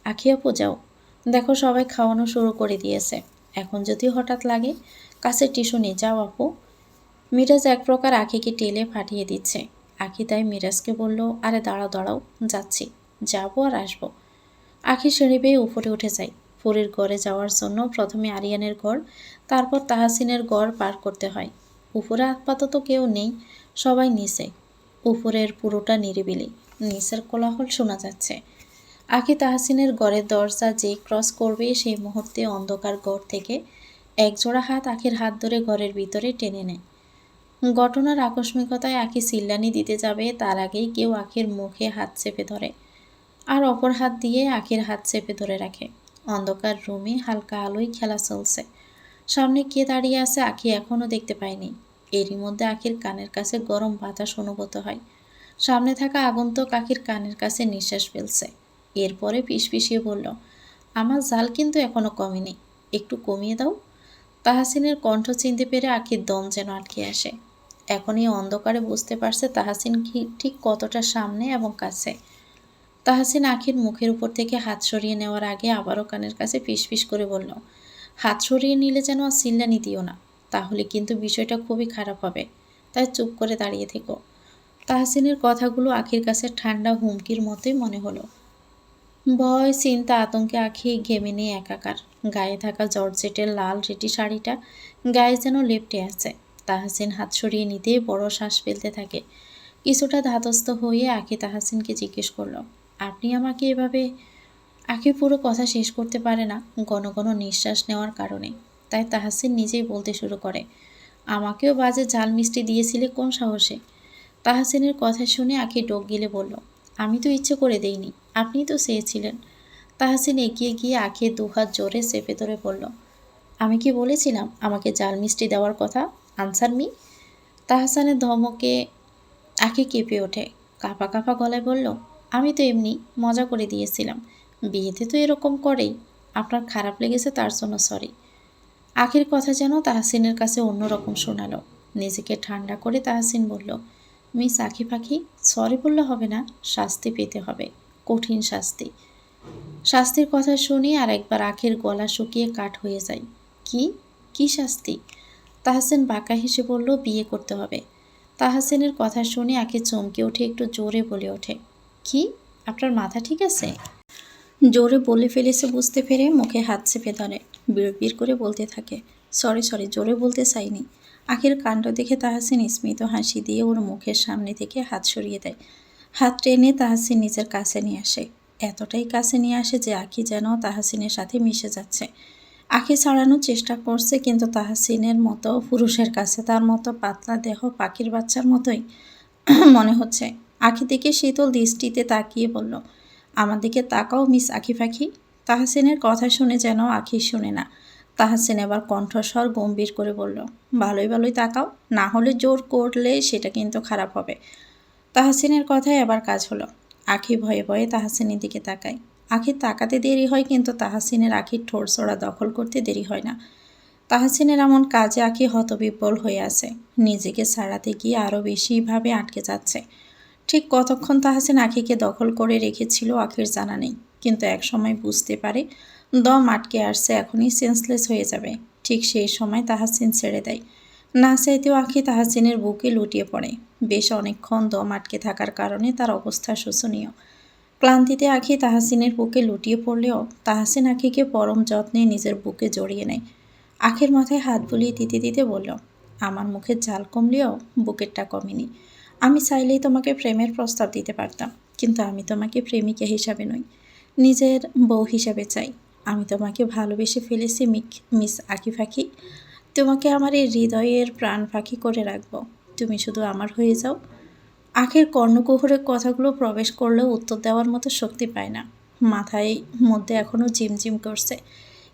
আখি আপু যাও, দেখো সবাই খাওয়ানো শুরু করে দিয়েছে, এখন যদি হঠাৎ লাগে কাছে টিস্যু নিয়ে যাও আপু। মিরাজ এক প্রকার আখিকে টেলে পাঠিয়ে দিচ্ছে। আখি তাই মিরাজকে বলল, আরে দাঁড়াও দাঁড়াও, যাচ্ছি, যাবো আর আসবো। আখি সিঁড়ি বেয়ে উপরে উঠে যায়। পরীর ঘরে যাওয়ার জন্য প্রথমে আরিয়ানের ঘর, তারপর তাহাসিনের ঘর পার করতে হয়। উপরে আপাতত কেউ নেই, সবাই নিচে। উপরের পুরোটা নিরিবিলি, নিচের কোলাহল শোনা যাচ্ছে। আখি তাহাসিনের ঘরের দরজা যে ক্রস করবে সেই মুহূর্তে অন্ধকার ঘর থেকে একজোড়া হাত আখির হাত ধরে ঘরের ভিতরে টেনে নেয়। ঘটনার আকস্মিকতায় আখি চিল্লানি দিতে যাবে তার আগেই কেউ আখির মুখে হাত চেপে ধরে, আর অপর হাত দিয়ে আখির হাত চেপে ধরে রাখে। অন্ধকার রুমে হালকা আলোয় খেলা চলছে। সামনে কে দাঁড়িয়ে আছে আখি এখনও দেখতে পায়নি। এরই মধ্যে আখির কানের কাছে গরম বাতাস অনুভূত হয়। সামনে থাকা আগন্তুক আখির কানের কাছে নিঃশ্বাস ফেলছে। এরপরে ফিসফিসিয়ে বলল, আমার জাল কিন্তু এখনো কমেনি, একটু কমিয়ে দাও। তাহাসিনের কণ্ঠ চিনতে পেরে আখির দম যেন আটকে আসে। এখন এই অন্ধকারে বুঝতে পারছে তাহাসিন ঠিক কতটা সামনে এবং কাছে। তাহাসিন আখির মুখের উপর থেকে হাত সরিয়ে নেওয়ার আগে আবারও কানের কাছে ফিসফিস করে বলল, হাত সরিয়ে নিলে যেন আর চিল্লানি দিও না, তাহলে কিন্তু বিষয়টা খুবই খারাপ হবে, তাই চুপ করে দাঁড়িয়ে থেকো। তাহসিনের কথাগুলো আখির কাছে ঠান্ডা হুমকির মতোই মনে হলো। ভয়, চিন্তা, আতঙ্কে আখি ঘেমে নিয়ে একাকার। গায়ে থাকা জর্জেটের লাল রেটি শাড়িটা গায়ে যেন লেপ্টে আছে। তাহসিন হাত সরিয়ে নিতেই বড় শ্বাস ফেলতে থাকে। কিছুটা ধাতস্থ হয়ে আখি তাহসিনকে জিজ্ঞেস করলো, আপনি আমাকে এভাবে। আখি পুরো কথা শেষ করতে পারে না ঘন ঘন নিঃশ্বাস নেওয়ার কারণে। তাই তাহসিন নিজেই বলতে শুরু করে, আমাকেও বাজে ঝাল মিষ্টি দিয়েছিলে কোন সাহসে। তাহসিনের কথা শুনে আখি ডোক গিলে বলল, আমি তো ইচ্ছে করে দেইনি, আপনিই তো চেয়েছিলেন। তাহসিন এগিয়ে গিয়ে আখির দুহাত জোরে চেপে ধরে বলল, আমি কি বলেছিলাম আমাকে জাল মিষ্টি দেওয়ার কথা? Answer me. তাহসানের ধমকে আখি কেঁপে ওঠে, কাঁপা কাঁপা গলায় বলল, আমি তো এমনি মজা করে দিয়েছিলাম, বিয়েতে তো এরকম করেই, আপনার খারাপ লেগেছে তার জন্য সরি। আখির কথা যেন তাহসিনের কাছে অন্যরকম শোনালো। নিজেকে ঠান্ডা করে তাহসিন বলল, মিস আখি পাখি, সরি বললে হবে না, শাস্তি পেতে হবে, কঠিন শাস্তি। শাস্তির কথা শুনে আর একবার আখির গলা শুকিয়ে কাঠ হয়ে যায়। কি কি শাস্তি? তাহসিন বাঁকা হেসে বলল, বিয়ে করতে হবে। তাহসিনের কথা শুনে আখি চমকে উঠে একটু জোরে বলে ওঠে, কি, আপনার মাথা ঠিক আছে? জোরে বলে ফেলেছে বুঝতে পেরে মুখে হাত চেপে ধরে। বিড়বিড় করে বলতে থাকে, সরি সরি, জোরে বলতে চাইনি। আখির কাণ্ড দেখে তাহসিন স্মিত হাসি দিয়ে ওর মুখের সামনে থেকে হাত সরিয়ে দেয়। হাত টেনে তাহসিন নিজের কাছে নিয়ে আসে। এতটাই কাছে নিয়ে আসে যে আখি যেন তাহসিনের সাথে মিশে যাচ্ছে। আখি ছাড়ানোর চেষ্টা করছে, কিন্তু তাহসিনের মতো পুরুষের কাছে তার মতো পাতলা দেহ পাখির বাচ্চার মতোই মনে হচ্ছে। আখি দিকে শীতল দৃষ্টিতে তাকিয়ে বলল, আমার দিকে তাকাও মিস আখি পাখি। তাহসিনের কথা শুনে যেন আখি শুনে না। তাহসিন এবার কণ্ঠস্বর গম্ভীর করে বলল, ভালোই ভালোই তাকাও, না হলে জোর করলে সেটা কিন্তু খারাপ হবে। তাহসিনের কথায় এবার কাজ হলো। আখি ভয়ে ভয়ে তাহসিনের দিকে তাকায়। আখির তাকাতে দেরি হয়, কিন্তু তাহসিনের আখির ঠোরছোড়া দখল করতে দেরি হয় না। তাহসিনের এমন কাজে আখি হতবিহ্বল হয়ে আছে। নিজেকে ছাড়াতে গিয়ে আরও বেশিভাবে আটকে যাচ্ছে। ঠিক কতক্ষণ তাহসিন আখিকে দখল করে রেখেছিল আখির জানা নেই, কিন্তু একসময় বুঝতে পারে দম আটকে আসছে, এখনই সেন্সলেস হয়ে যাবে। ঠিক সেই সময় তাহসিন ছেড়ে দেয়। না চাইতেও আখি তাহসিনের বুকে লুটিয়ে পড়ে। বেশ অনেকক্ষণ দম আটকে থাকার কারণে তার অবস্থা শোচনীয়। ক্লান্তিতে আখি তাহসিনের বুকে লুটিয়ে পড়লেও তাহসিন আখিকে পরম যত্নে নিজের বুকে জড়িয়ে নেয়। আখির মাথায় হাত বুলিয়ে দিতে দিতে বলল, আমার মুখের ঝাল কমলেও বুকেরটা কমেনি। আমি চাইলেই তোমাকে প্রেমের প্রস্তাব দিতে পারতাম, কিন্তু আমি তোমাকে প্রেমিকা হিসাবে নই, নিজের বউ হিসাবে চাই। আমি তোমাকে ভালোবেসে ফেলেছি মিস আখি পাখি। তোমাকে আমার এই হৃদয়ের প্রাণ পাখি করে রাখবো, তুমি শুধু আমার হয়ে যাও। আখের কর্ণকুহরের কথাগুলো প্রবেশ করলেও উত্তর দেওয়ার মতো শক্তি পায় না। মাথায় মধ্যে এখনও ঝিমঝিম করছে,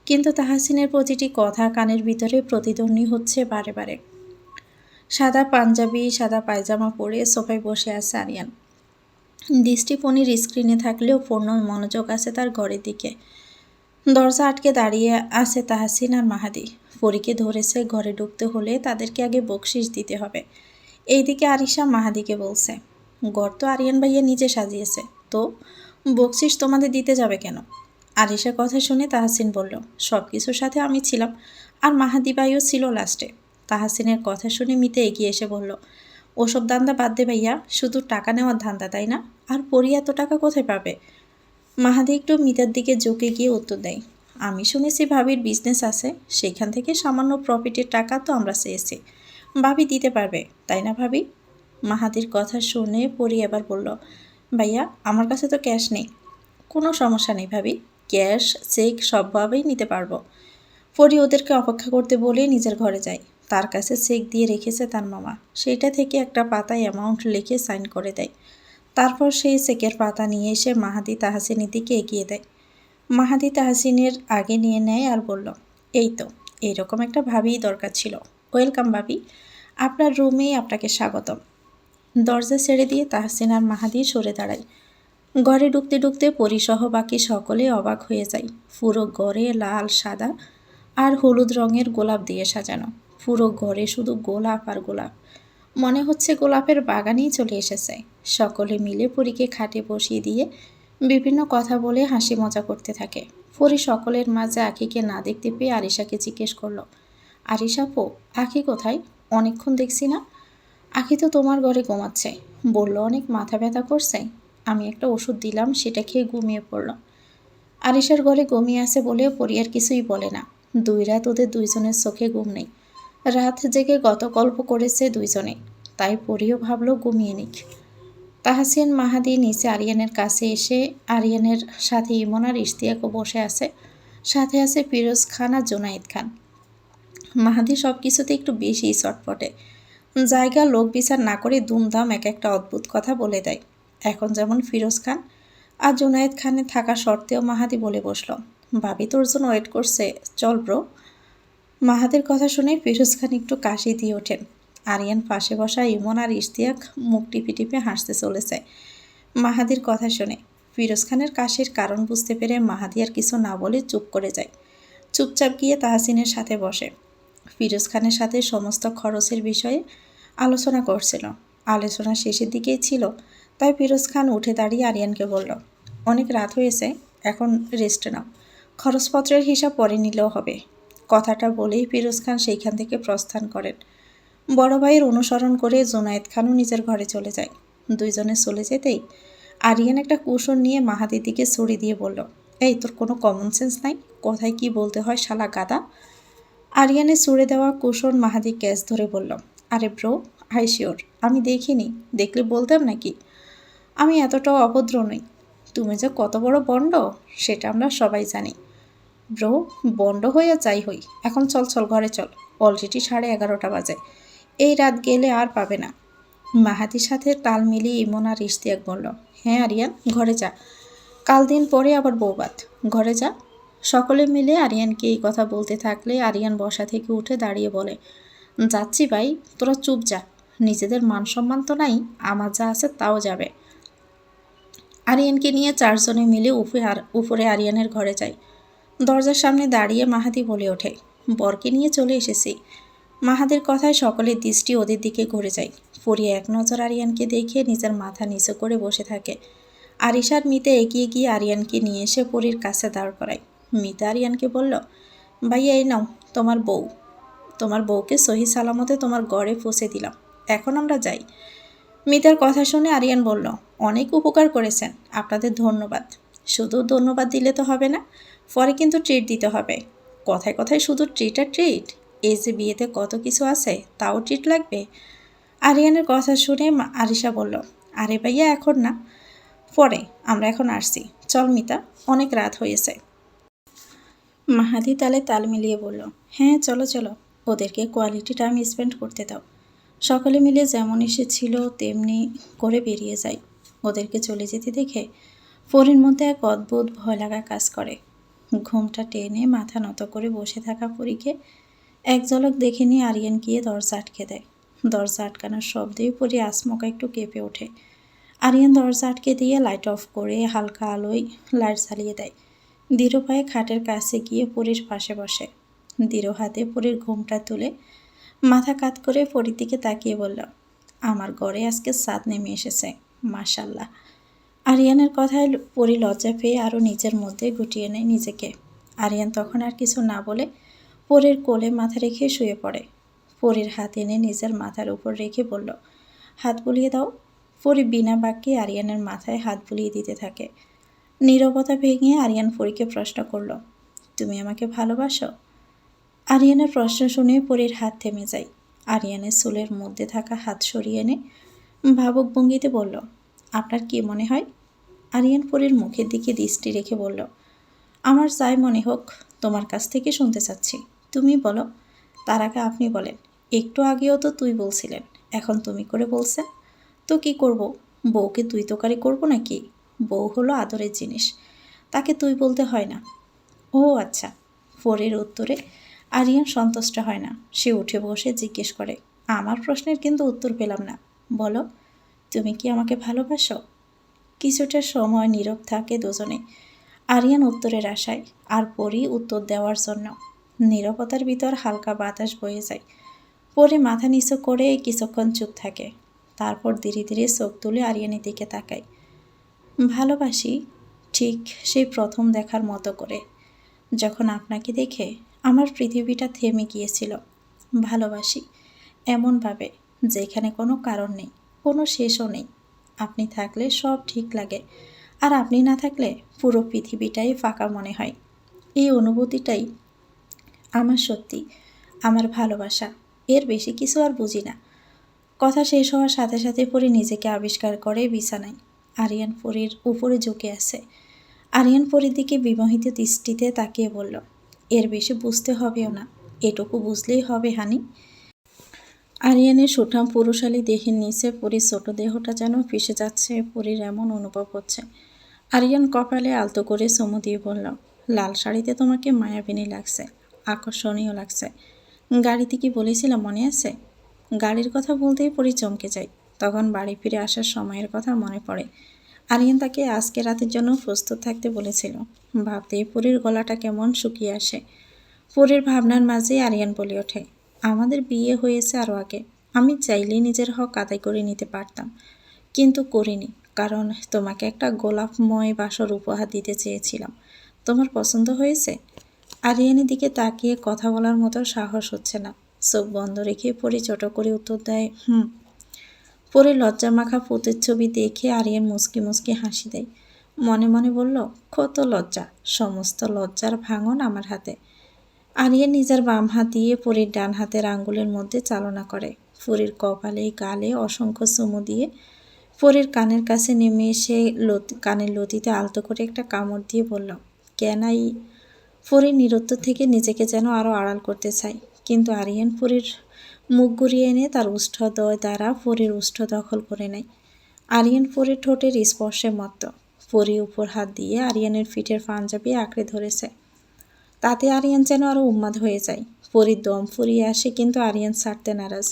কিন্তু তাহসিনের প্রতিটি কথা কানের ভিতরে প্রতিধ্বনি হচ্ছে বারে বারে। সাদা পাঞ্জাবি, সাদা পায়জামা পরে সোফায় বসে আছে আরিয়ান। দৃষ্টি ফোনের স্ক্রিনে থাকলেও পূর্ণ মনোযোগ আছে তার ঘরের দিকে। দরজা আটকে দাঁড়িয়ে আছে তাহসিন আর মাহাদি। পরীকে ধরেছে ঘরে ঢুকতে হলে তাদেরকে আগে বকশিস দিতে হবে। এইদিকে আরিশা মাহাদিকে বলছে, ঘর তো আরিয়ান ভাইয়া নিজে সাজিয়েছে, তো বকশিস তোমাদের দিতে যাবে কেন? আরিশার কথা শুনে তাহসিন বলল, সব কিছুর সাথে আমি ছিলাম, আর মাহাদি ভাইও ছিল লাস্টে। তাহসিনের কথা শুনে মিতে এগিয়ে এসে বলল, ওসব ধান্দা বাদ দে ভাইয়া, শুধু টাকা নেওয়ার ধান্দা, তাই না? আর পরি এত টাকা কোথায় পাবে? মাহাদি একটু মিতার দিকে ঝুঁকে গিয়ে উত্তর দেয়, আমি শুনেছি ভাবির বিজনেস আছে, সেখান থেকে সামান্য প্রফিটের টাকা তো আমরা চেয়েছি, ভাবি দিতে পারবে, তাই না ভাবি? মাহাদির কথা শুনে পরি এবার বলল, ভাইয়া আমার কাছে তো ক্যাশ নেই। কোনো সমস্যা নেই ভাবি, ক্যাশ চেক সবভাবেই নিতে পারবো। পরি ওদেরকে অপেক্ষা করতে বলে নিজের ঘরে যায়। তার কাছে চেক দিয়ে রেখেছে তার মামা, সেইটা থেকে একটা পাতায় অ্যামাউন্ট লিখে সাইন করে দেয়। তারপর সেই চেকের পাতা নিয়ে এসে মাহাদি তাহসিনের দিকে এগিয়ে দেয়। মাহাদি তাহসিনের আগে নিয়ে নেয় আর বলল, এই তো, এইরকম একটা ভাবিই দরকার ছিল। ওয়েলকাম ভাবি, আপনার রুমেই আপনাকে স্বাগতম। দরজা ছেড়ে দিয়ে তাহসিন আর মাহাদি সরে দাঁড়ায়। ঘরে ঢুকতে ঢুকতে পরিসহ বাকি সকলে অবাক হয়ে যায়। পুরো ঘরে লাল, সাদা আর হলুদ রঙের গোলাপ দিয়ে সাজানো। পুরো ঘরে শুধু গোলাপ আর গোলাপ, মনে হচ্ছে গোলাপের বাগানেই চলে এসেছে। সকলে মিলে পরীকে খাটে বসিয়ে দিয়ে বিভিন্ন কথা বলে হাসি মজা করতে থাকে। পরি সকলের মাঝে আখিকে না দেখতে পেয়ে আরিশাকে জিজ্ঞেস করলো, আরিশা পো, আখি কোথায়? অনেকক্ষণ দেখছি না। আখি তো তোমার ঘরে ঘুমাচ্ছে, বলল অনেক মাথা ব্যথা করছে। আমি একটা ওষুধ দিলাম, সেটা খেয়ে ঘুমিয়ে পড়ল। আরিশার ঘরে ঘুমিয়ে আছে বলে পরি আর কিছুই বলে না। 2 রাত ওদের দুইজনের চোখে ঘুম নেই। রাত জেগে গত গল্প করেছে দুইজনে, তাই পরিও ভাবলো ঘুমিয়ে নিক। তাহসিন মাহাদি নিচে আরিয়ানের কাছে এসে আরিয়ানের সাথে ইমন আর ইশতিয়াকও বসে আছে। সাথে আছে ফিরোজ খান আর জুনায়েদ খান। মাহাদি সব কিছুতে একটু বেশি চটপটে, জায়গা লোক বিচার না করে দুমদাম এক একটা অদ্ভুত কথা বলে দেয়। এখন যেমন ফিরোজ খান আর জুনায়েদ খানের থাকা সত্ত্বেও মাহাদি বলে বসলো, ভাবি তোর জন্য ওয়েট করছে, চল ব্রো। মাহাদির কথা শুনে ফিরোজ খান একটু কাশি দিয়ে ওঠেন। আরিয়ান পাশে বসা ইমন আর ইশতিয়াক মুখ টিপে টিপে হাসতে চলেছে মাহাদির কথা শুনে। ফিরোজ খানের কাশির কারণ বুঝতে পেরে মাহাদি আর কিছু না বলে চুপ করে যায়। চুপচাপ গিয়ে তাহসিনের সাথে বসে। ফিরোজ খানের সাথে সমস্ত খরচের বিষয়ে আলোচনা করছিল। আলোচনা শেষের দিকেই ছিল, তাই ফিরোজ খান উঠে দাঁড়িয়ে আরিয়ানকে বলল, অনেক রাত হয়েছে, এখন রেস্ট নাও, খরচপত্রের হিসাব পরে নিলেও হবে। কথাটা বলেই ফিরোজ খান সেইখান থেকে প্রস্থান করেন। বড় ভাইয়ের অনুসরণ করে জুনায়েদ খানও নিজের ঘরে চলে যায়। দুইজনে চলে যেতেই আরিয়ান একটা কুশন নিয়ে মাহাদির দিকে ছড়ি দিয়ে বলল, এই তোর কোনো কমন সেন্স নাই? কোথায় কি বলতে হয় শালা গাদা। আরিয়ানের ছুঁড়ে দেওয়া কুশন মাহাদি ক্যাচ ধরে বলল, আরে ব্রো, আই শিওর, আমি দেখিনি, দেখলে বলতাম নাকি? আমি এতটাও অভদ্র নই। তুমি যে কত বড় বন্ড সেটা আমরা সবাই জানি। ব্রো, বন্ড হইয়া যাই হই, এখন চল চল ঘরে চল, অলরেডি 11:30 বাজে, এই রাত গেলে আর পাবে না। মাহাদির সাথে তাল মিলিয়ে ইমন আর ইশতিয়াক বলল, হ্যাঁ আরিয়ান, ঘরে যা, কাল দিন পরে আবার বৌবাত, ঘরে যা। সকলে মিলে আরিয়ানকে এই কথা বলতে থাকলে আরিয়ান বসা থেকে উঠে দাঁড়িয়ে বলে, যাচ্ছি ভাই, তোরা চুপ যা, নিজেদের মান সম্মান তো নাই, আমার যা আছে তাও যাবে। আরিয়ানকে নিয়ে 4 জনে মিলে উপরে আরিয়ানের ঘরে যায়। দরজার সামনে দাঁড়িয়ে মাহাদি বলে ওঠে, বরকে নিয়ে চলে এসেছি। মাহাদির কথায় সকলের দৃষ্টি ওদের দিকে ঘুরে যায়। পরি এক নজর আরিয়ানকে দেখে নিজের মাথা নিচু করে বসে থাকে। আরিশার মিতা এগিয়ে গিয়ে আরিয়ানকে নিয়ে এসে পরির কাছে দাঁড় করায়। মিতা আরিয়ানকে বলল, ভাইয়া এই নাও তোমার বউ, তোমার বউকে সহি সালামতে তোমার ঘরে পৌঁছে দিলাম, এখন আমরা যাই। মিতার কথা শুনে আরিয়ান বলল, অনেক উপকার করেছেন, আপনাদের ধন্যবাদ। শুধু ধন্যবাদ দিলে তো হবে না, পরে কিন্তু ট্রিট দিতে হবে। কথায় কথায় শুধু ট্রিট আর ট্রিট, এই যে বিয়েতে কত কিছু আছে, তাও ট্রিট লাগবে? আরিয়ানের কথা শুনে আরিশা বলল, আরে ভাইয়া এখন না, পরে, আমরা এখন আসছি, চল মিতা, অনেক রাত হয়েছে। মাহাদি তালে তাল মিলিয়ে বলল, হ্যাঁ চলো চলো, ওদেরকে কোয়ালিটি টাইম স্পেন্ড করতে দাও। সকলে মিলে যেমন এসেছিল তেমনি করে বেরিয়ে যায়। ওদেরকে চলে যেতে দেখে পরির মধ্যে এক অদ্ভুত ভয় লাগা কাজ করে। ঘুমটা টেনে মাথা নত করে বসে থাকা পরীকে এক ঝলক দেখে নিয়ে আরিয়ান গিয়ে দরজা আটকে দেয়। দরজা আটকানোর শব্দেই পরি আচমকা একটু কেঁপে ওঠে। আরিয়ান দরজা আটকে দিয়ে লাইট অফ করে হালকা আলোয় লাইট জ্বালিয়ে দেয়। দৃঢ় পায়ে খাটের কাছে গিয়ে পরীর পাশে বসে। দৃঢ় হাতে পরীর ঘুমটা তুলে মাথা কাত করে পরীর দিকে তাকিয়ে বলল, আমার ঘরে আজকে চাঁদ নেমে এসেছে, মাশাল্লাহ। আরিয়ানের কথায় পরি লজ্জা পেয়ে আরও নিজের মধ্যে গুটিয়ে নেয় নিজেকে। আরিয়ান তখন আর কিছু না বলে পরির কোলে মাথা রেখে শুয়ে পড়ে। পরির হাত এনে নিজের মাথার উপর রেখে বলল, হাত বুলিয়ে দাও। পরি বিনা বাক্যে আরিয়ানের মাথায় হাত বুলিয়ে দিতে থাকে। নীরবতা ভেঙে আরিয়ান পরীকে প্রশ্ন করল, তুমি আমাকে ভালোবাসো? আরিয়ানের প্রশ্ন শুনে পরীর হাত থেমে যায়। আরিয়ানের চুলের মধ্যে থাকা হাত সরিয়ে এনে ভাবুক ভঙ্গিতে বলল, আপনার কি মনে হয়? আরিয়ান পরীর মুখের দিকে দৃষ্টি রেখে বলল, আমার যাই মনে হোক, তোমার কাছ থেকে শুনতে চাচ্ছি। তুমি বলো। তার আগে আপনি বলেন। একটু আগেও তো তুই বলছিলেন, এখন তুমি করে বলছেন। তো কি করব? বউকে তুই তোকারি করবো নাকি? বউ হলো আদরের জিনিস, তাকে তুই বলতে হয় না। ও আচ্ছা। পরের উত্তরে আরিয়ান সন্তুষ্ট হয় না। সে উঠে বসে জিজ্ঞেস করে, আমার প্রশ্নের কিন্তু উত্তর পেলাম না। বলো, তুমি কি আমাকে ভালোবাসো? কিছুটা সময় নীরব থাকে দুজনে, আরিয়ান উত্তরের আশায়, আর পরি উত্তর দেওয়ার জন্য। নীরবতার ভিতর হালকা বাতাস বয়ে যায়। পরি মাথা নিচু করে কিছুক্ষণ চুপ থাকে। তারপর ধীরে ধীরে চোখ তুলে আরিয়ানের দিকে তাকায়। ভালোবাসি, ঠিক সেই প্রথম দেখার মতো করে, যখন আপনাকে দেখে আমার পৃথিবীটা থেমে গিয়েছিল। ভালোবাসি এমনভাবে যেখানে কোনো কারণ নেই, কোনো শেষও নেই। আপনি থাকলে সব ঠিক লাগে, আর আপনি না থাকলে পুরো পৃথিবীটাই ফাঁকা মনে হয়। এই অনুভূতিটাই আমার সত্যি, আমার ভালোবাসা। এর বেশি কিছু আর বুঝি না। কথা শেষ হওয়ার সাথে সাথে পরি নিজেকে আবিষ্কার করে বিছানায়। আরিয়ান পরীর উপরে ঝুঁকে আছে। আরিয়ান পরীর দিকে বিমোহিত দৃষ্টিতে তাকিয়ে বলল, এর বেশি বুঝতে হবেও না, এটুকু বুঝলেই হবে হানি। আরিয়ানের সুঠাম পুরুষালী দেহের নিচে পরীর ছোট দেহটা যেন ফেসে যাচ্ছে, পরীর এমন অনুভব হচ্ছে। আরিয়ান কপালে আলতো করে চুমু দিয়ে বলল, লাল শাড়িতে তোমাকে মায়াবিনী লাগছে, আকর্ষণীয় লাগছে। গাড়িতে কি বলেছিলাম মনে আছে? গাড়ির কথা বলতেই পরি চমকে যায়। তখন বাড়ি ফিরে আসার সময়ের কথা মনে পড়ে। আরিয়ান তাকে আজকে রাতের জন্য প্রস্তুত থাকতে বলেছিল। ভাবতেই পরীর গলাটা কেমন শুকিয়ে আসে। পরীর ভাবনার মাঝে আরিয়ান বলে ওঠে, আমাদের বিয়ে হয়েছে আরও আগে। আমি চাইলেই নিজের হক আদায় করে নিতে পারতাম, কিন্তু করিনি, কারণ তোমাকে একটা গোলাপময় বাসর উপহার দিতে চেয়েছিলাম। তোমার পছন্দ হয়েছে? আরিয়ানের দিকে তাকিয়ে কথা বলার মতো সাহস হচ্ছে না। চোখ বন্ধ রেখে পরি ছোট করে উত্তর দেয়, হুম। পরে লজ্জামাখা প্রতিচ্ছবি দেখে আরিয়ান মুচকি মুচকি হাসি দেয়। মনে মনে বলল, কত লজ্জা, সমস্ত লজ্জার ভাঙন আমার হাতে। আরিয়ান নিজের বাম হাত দিয়ে পরীর ডান হাতের আঙ্গুলের মধ্যে চালনা করে। পরীর কপালে গালে অসংখ্য চুমু দিয়ে পরীর কানের কাছে নেমে এসে কানের লতিতে আলতো করে একটা কামড় দিয়ে বলল, কেনাই। পরীর নিরুত্তর থেকে নিজেকে যেন আরও আড়াল করতে চায়, কিন্তু আরিয়ান পরীর মুখ ঘুরিয়ে এনে তার উষ্ঠদয় দ্বারা পরীর উষ্ঠ দখল করে নেয়। আরিয়ান পরীর ঠোঁটের স্পর্শে মত্ত। পরী উপর হাত দিয়ে আরিয়ানের পিঠের পাঞ্জাবি আঁকড়ে ধরেছে। তাতে আরিয়ান যেন আরও উন্মাদ হয়ে যায়। পরীর দম ফুরিয়ে আসে, কিন্তু আরিয়ান ছাড়তে নারাজ।